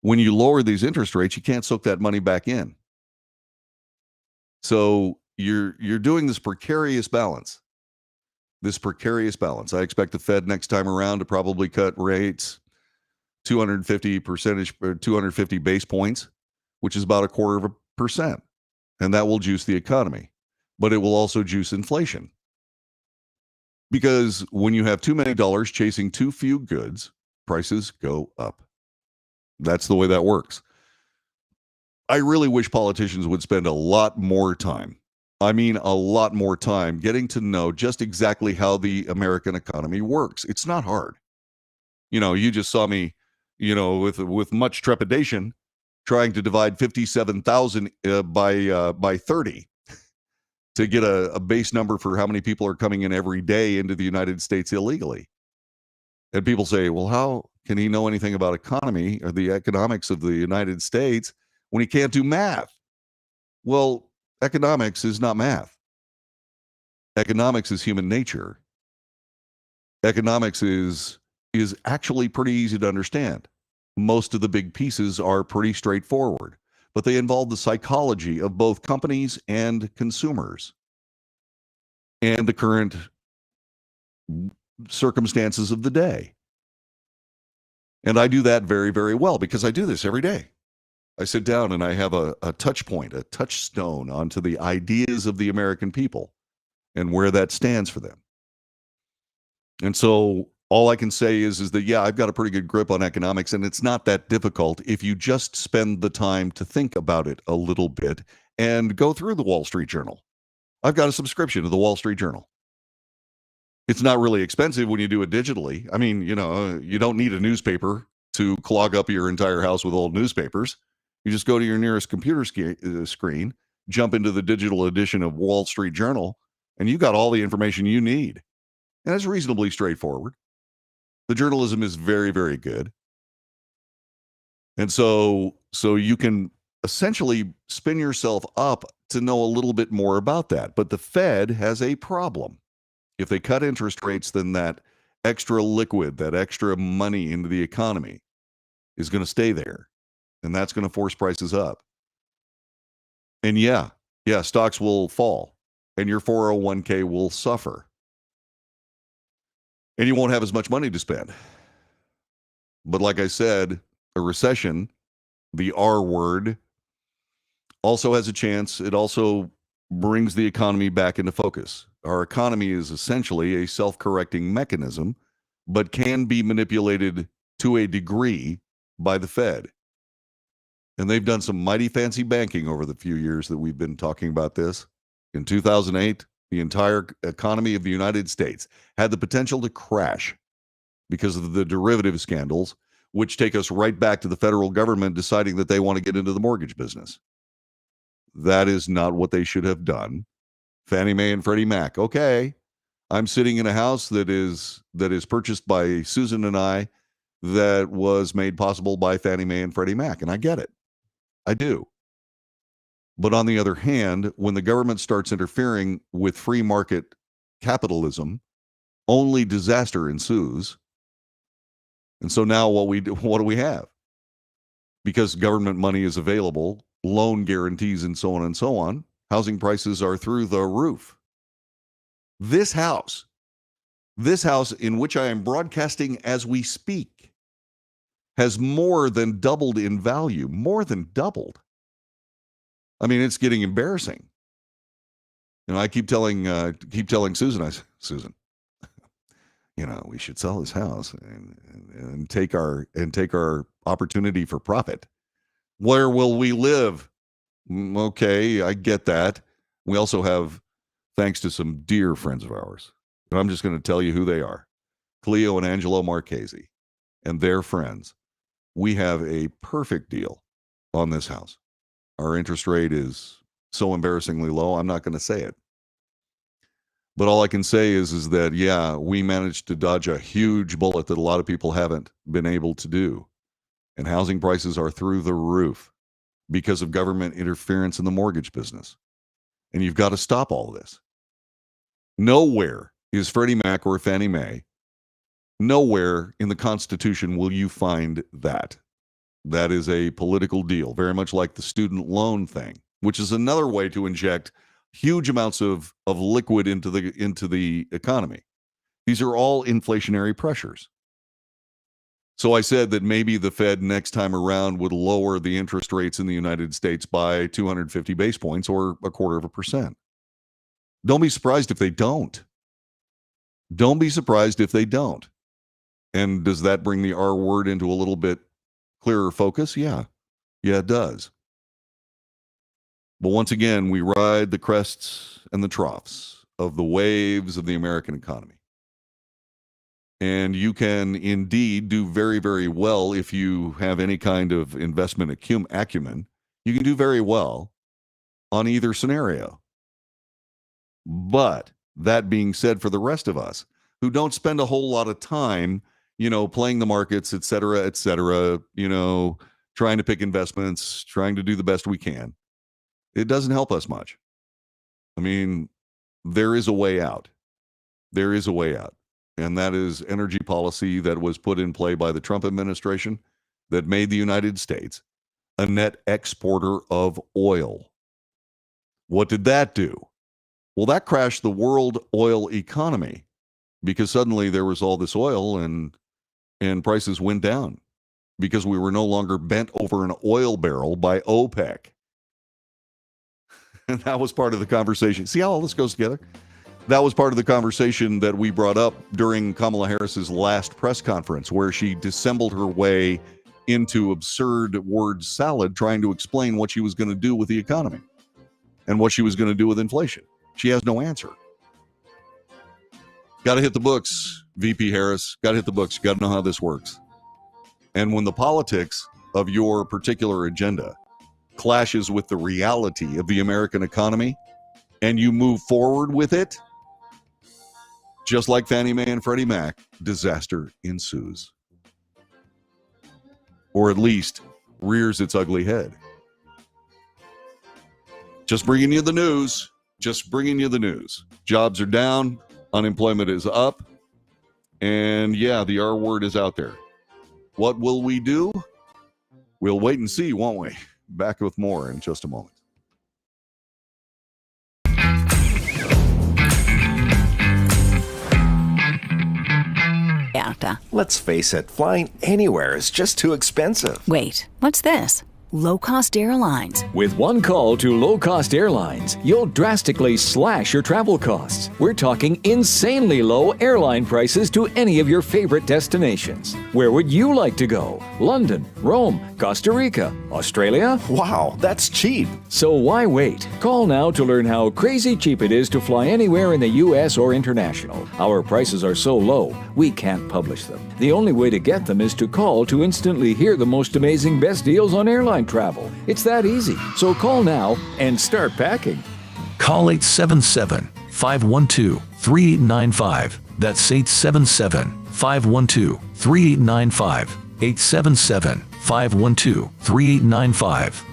When you lower these interest rates, you can't soak that money back in. So you're doing this precarious balance. This precarious balance. I expect the Fed next time around to probably cut rates 250 base points, which is about 0.25%. And that will juice the economy. But it will also juice inflation. Because when you have too many dollars chasing too few goods, prices go up. That's the way that works. I really wish politicians would spend a lot more time, I mean a lot more time, getting to know just exactly how the American economy works. It's not hard. You know, you just saw me, you know, with much trepidation trying to divide 57,000 by 30. To get a base number for how many people are coming in every day into the United States illegally. And people say, well, how can he know anything about economy or the economics of the United States when he can't do math? Well, economics is not math. Economics is human nature. Economics is actually pretty easy to understand. Most of the big pieces are pretty straightforward, but they involve the psychology of both companies and consumers and the current circumstances of the day. And I do that very, very well because I do this every day. I sit down and I have a touch point, a touchstone onto the ideas of the American people and where that stands for them. And so All I can say is that, yeah, I've got a pretty good grip on economics, and it's not that difficult if you just spend the time to think about it a little bit and go through the Wall Street Journal. I've got a subscription to the Wall Street Journal. It's not really expensive when you do it digitally. I mean, you don't need a newspaper to clog up your entire house with old newspapers. You just go to your nearest computer screen, jump into the digital edition of Wall Street Journal, and you got all the information you need. And it's reasonably straightforward. The journalism is very, very good. And so you can essentially spin yourself up to know a little bit more about that. But the Fed has a problem. If they cut interest rates, then that extra liquid, that extra money into the economy is going to stay there. And that's going to force prices up. And yeah, stocks will fall. And your 401k will suffer. And you won't have as much money to spend. But like I said, a recession, the R word, also has a chance. It also brings the economy back into focus. Our economy is essentially a self-correcting mechanism, but can be manipulated to a degree by the Fed. And they've done some mighty fancy banking over the few years that we've been talking about this. In 2008, the entire economy of the United States had the potential to crash because of the derivative scandals, which take us right back to the federal government deciding that they want to get into the mortgage business. That is not what they should have done. Fannie Mae and Freddie Mac. Okay, I'm sitting in a house that is purchased by Susan and I, that was made possible by Fannie Mae and Freddie Mac, and I get it. I do. But on the other hand, when the government starts interfering with free market capitalism, only disaster ensues. And so now what do we have? Because government money is available, loan guarantees and so on, housing prices are through the roof. This house in which I am broadcasting as we speak, has more than doubled in value, more than doubled. I mean, it's getting embarrassing. I keep telling Susan, Susan, we should sell this house and take our opportunity for profit. Where will we live? Okay, I get that. We also have, thanks to some dear friends of ours, and I'm just going to tell you who they are, Cleo and Angelo Marchese and their friends. We have a perfect deal on this house. Our interest rate is so embarrassingly low, I'm not going to say it. But all I can say is that, yeah, we managed to dodge a huge bullet that a lot of people haven't been able to do. And housing prices are through the roof because of government interference in the mortgage business. And you've got to stop all of this. Nowhere is Freddie Mac or Fannie Mae, nowhere in the Constitution will you find that. That is a political deal, very much like the student loan thing, which is another way to inject huge amounts of liquid into the economy. These are all inflationary pressures. So I said that maybe the Fed next time around would lower the interest rates in the United States by 250 base points or 0.25%. Don't be surprised if they don't. Don't be surprised if they don't. And does that bring the R word into a little bit clearer focus? Yeah, it does. But once again, we ride the crests and the troughs of the waves of the American economy. And you can indeed do very, very well if you have any kind of investment acumen. You can do very well on either scenario. But that being said, for the rest of us who don't spend a whole lot of time, playing the markets, et cetera, trying to pick investments, trying to do the best we can, it doesn't help us much. I mean, there is a way out. There is a way out. And that is energy policy that was put in play by the Trump administration that made the United States a net exporter of oil. What did that do? Well, that crashed the world oil economy because suddenly there was all this oil and prices went down because we were no longer bent over an oil barrel by OPEC. And that was part of the conversation. See how all this goes together? That was part of the conversation that we brought up during Kamala Harris's last press conference, where she dissembled her way into absurd word salad trying to explain what she was going to do with the economy and what she was going to do with inflation. She has no answer. Got to hit the books, VP Harris. Got to hit the books. Got to know how this works. And when the politics of your particular agenda clashes with the reality of the American economy and you move forward with it, just like Fannie Mae and Freddie Mac, disaster ensues. Or at least rears its ugly head. Just bringing you the news. Just bringing you the news. Jobs are down. Unemployment is up. And yeah, the R word is out there. What will we do? We'll wait and see, won't we? Back with more in just a moment. Let's face it, flying anywhere is just too expensive. Wait, what's this? Low-cost airlines. With one call to low-cost airlines, you'll drastically slash your travel costs. We're talking insanely low airline prices to any of your favorite destinations. Where would you like to go? London, Rome, Costa Rica, Australia? Wow, that's cheap. So why wait? Call now to learn how crazy cheap it is to fly anywhere in the U.S. or international. Our prices are so low, we can't publish them. The only way to get them is to call to instantly hear the most amazing best deals on airline travel. It's that easy. So call now and start packing. Call 877-512-3895. That's 877-512-3895. 877-512-3895.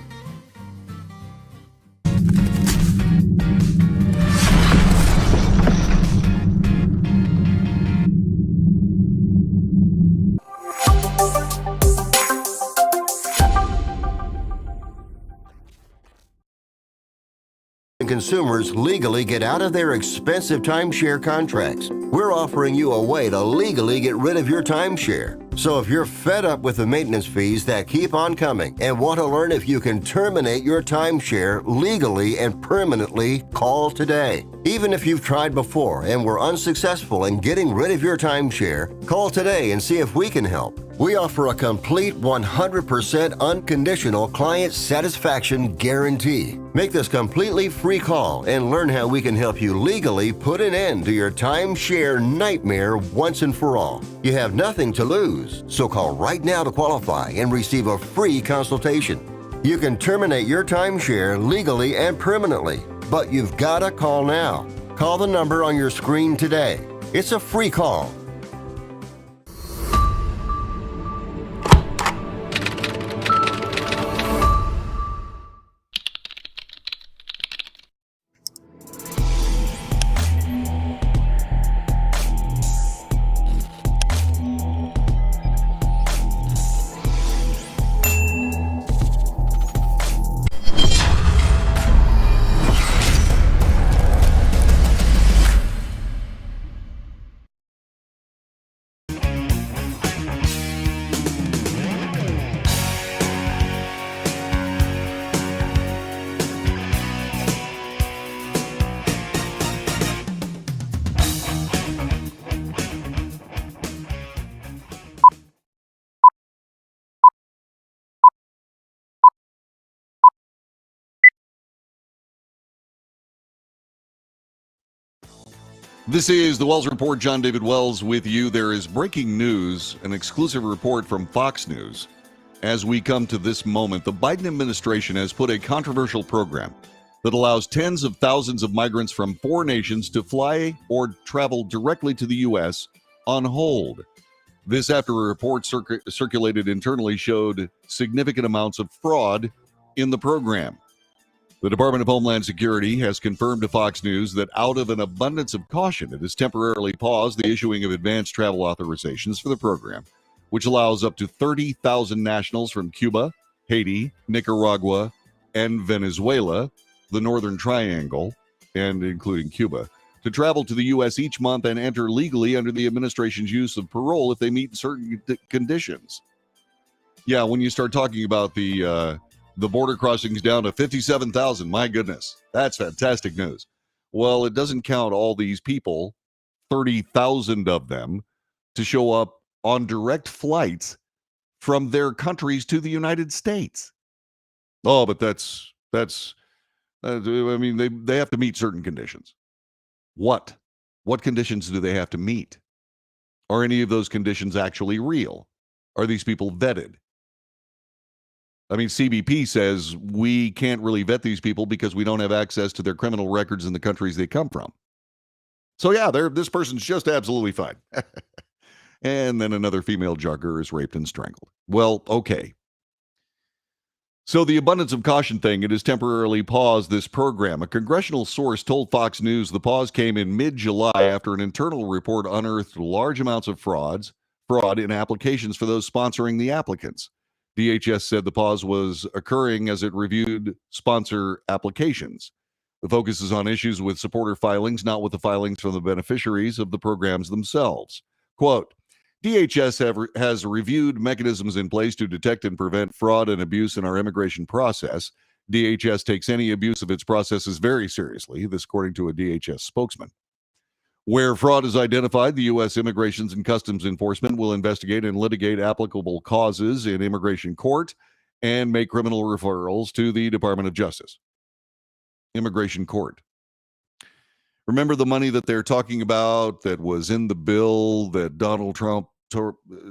Consumers legally get out of their expensive timeshare contracts. We're offering you a way to legally get rid of your timeshare. So if you're fed up with the maintenance fees that keep on coming and want to learn if you can terminate your timeshare legally and permanently, call today. Even if you've tried before and were unsuccessful in getting rid of your timeshare, call today and see if we can help. We offer a complete 100% unconditional client satisfaction guarantee. Make this completely free call and learn how we can help you legally put an end to your timeshare nightmare once and for all. You have nothing to lose, so call right now to qualify and receive a free consultation. You can terminate your timeshare legally and permanently, but you've got to call now. Call the number on your screen today. It's a free call. This is the Wells Report. John David Wells with you. There is breaking news, an exclusive report from Fox News. As we come to this moment, the Biden administration has put a controversial program that allows tens of thousands of migrants from 4 nations to fly or travel directly to the U.S. on hold. This after a report circulated internally showed significant amounts of fraud in the program. The Department of Homeland Security has confirmed to Fox News that out of an abundance of caution, it has temporarily paused the issuing of advanced travel authorizations for the program, which allows up to 30,000 nationals from Cuba, Haiti, Nicaragua, and Venezuela, the Northern Triangle, and including Cuba, to travel to the U.S. each month and enter legally under the administration's use of parole if they meet certain conditions. Yeah, when you start talking about the border crossings down to 57,000, my goodness, that's fantastic news. Well, it doesn't count all these people, 30,000 of them, to show up on direct flights from their countries to the United States. Oh, but I mean, they have to meet certain conditions. What conditions do they have to meet? Are any of those conditions actually real? Are these people vetted? I mean, CBP says we can't really vet these people because we don't have access to their criminal records in the countries they come from. So yeah, this person's just absolutely fine. And then another female jogger is raped and strangled. Well, okay. So the abundance of caution thing, it has temporarily paused this program. A congressional source told Fox News the pause came in mid-July after an internal report unearthed large amounts of fraud in applications for those sponsoring the applicants. DHS said the pause was occurring as it reviewed sponsor applications. The focus is on issues with supporter filings, not with the filings from the beneficiaries of the programs themselves. Quote, DHS has reviewed mechanisms in place to detect and prevent fraud and abuse in our immigration process. DHS takes any abuse of its processes very seriously, this according to a DHS spokesman. Where fraud is identified, the U.S. Immigration and Customs Enforcement will investigate and litigate applicable causes in immigration court and make criminal referrals to the Department of Justice. Immigration court. Remember the money that they're talking about that was in the bill that Donald Trump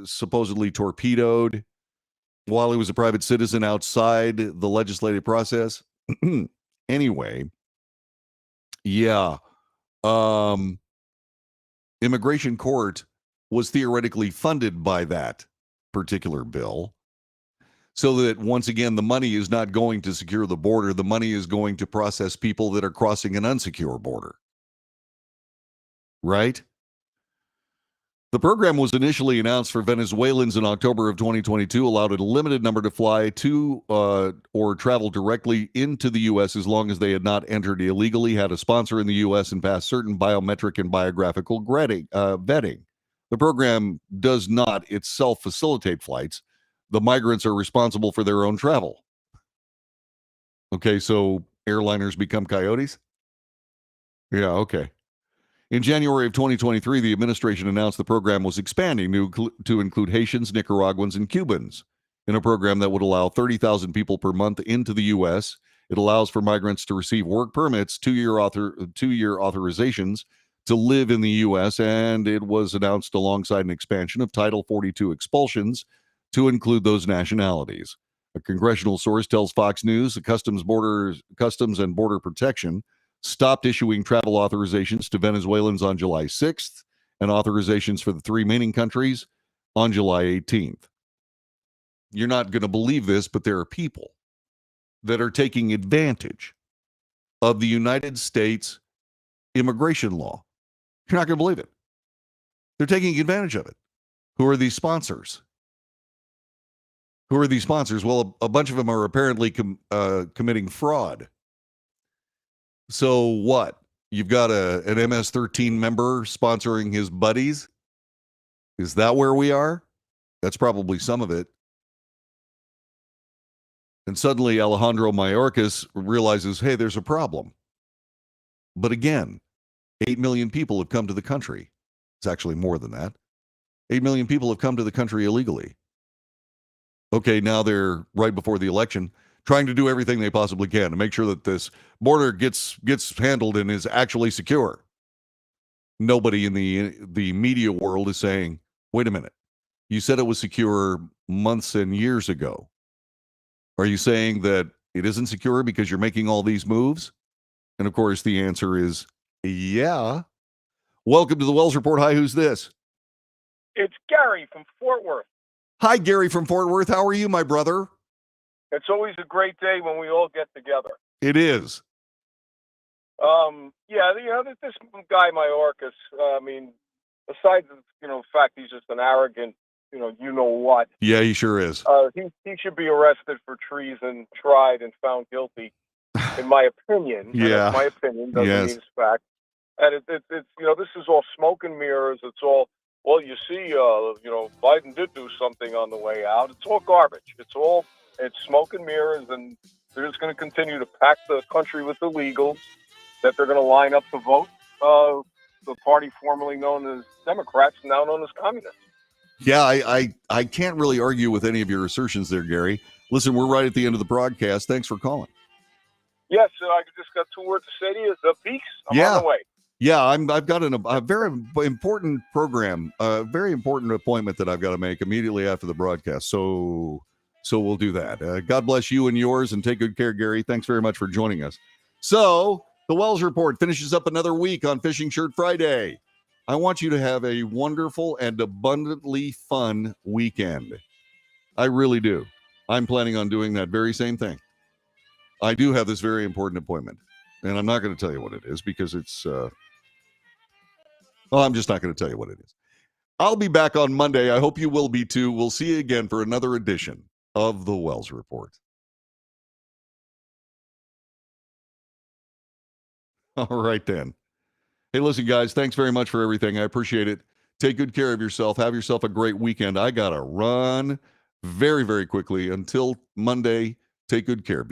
supposedly torpedoed while he was a private citizen outside the legislative process? Anyway, yeah. Immigration court was theoretically funded by that particular bill, so that once again, the money is not going to secure the border. The money is going to process people that are crossing an unsecure border. Right? The program was initially announced for Venezuelans in October of 2022, allowed a limited number to fly to or travel directly into the U.S. as long as they had not entered illegally, had a sponsor in the U.S., and passed certain biometric and biographical vetting. The program does not itself facilitate flights. The migrants are responsible for their own travel. Okay, so airliners become coyotes? Yeah, okay. In January of 2023, the administration announced the program was expanding to include Haitians, Nicaraguans, and Cubans in a program that would allow 30,000 people per month into the U.S. It allows for migrants to receive work permits, two-year authorizations to live in the U.S., and it was announced alongside an expansion of Title 42 expulsions to include those nationalities. A congressional source tells Fox News the Customs and Border Protection stopped issuing travel authorizations to Venezuelans on July 6th and authorizations for the three remaining countries on July 18th. You're not going to believe this, but there are people that are taking advantage of the United States immigration law. You're not going to believe it. They're taking advantage of it. Who are these sponsors? Who are these sponsors? Well, a bunch of them are apparently committing fraud. So what? You've got an MS-13 member sponsoring his buddies? Is that where we are? That's probably some of it. And suddenly Alejandro Mayorkas realizes, hey, there's a problem. But again, 8 million people have come to the country. It's actually more than that. 8 million people have come to the country illegally. Okay, now they're right before the election, trying to do everything they possibly can to make sure that this border gets handled and is actually secure. Nobody in the media world is saying, wait a minute, you said it was secure months and years ago. Are you saying that it isn't secure because you're making all these moves? And of course, the answer is yeah. Welcome to the Wells Report. Hi, who's this? It's Gary from Fort Worth. Hi, Gary from Fort Worth. How are you, my brother? It's always a great day when we all get together. It is. This guy Mayorkas, besides the fact he's just an arrogant, you know what. Yeah, he sure is. He should be arrested for treason, tried, and found guilty, in my opinion. Yeah. My opinion doesn't mean it's fact. And it's this is all smoke and mirrors. It's all, well, you see, Biden did do something on the way out. It's all garbage. It's smoke and mirrors, and they're just going to continue to pack the country with illegals. that they're going to line up to vote the party formerly known as Democrats, now known as Communists. Yeah, I can't really argue with any of your assertions there, Gary. Listen, we're right at the end of the broadcast. Thanks for calling. Yes, I just got 2 words to say to you. The peaks, I'm on the way. Yeah, I've got a very important program, a very important appointment that I've got to make immediately after the broadcast. So we'll do that. God bless you and yours, and take good care, Gary. Thanks very much for joining us. So the Wells Report finishes up another week on Fishing Shirt Friday. I want you to have a wonderful and abundantly fun weekend. I really do. I'm planning on doing that very same thing. I do have this very important appointment, and I'm not going to tell you what it is because it's, I'm just not going to tell you what it is. I'll be back on Monday. I hope you will be too. We'll see you again for another edition of the Wells Report. All right, then. Hey, listen, guys, thanks very much for everything. I appreciate it. Take good care of yourself. Have yourself a great weekend. I got to run very, very quickly. Until Monday, take good care.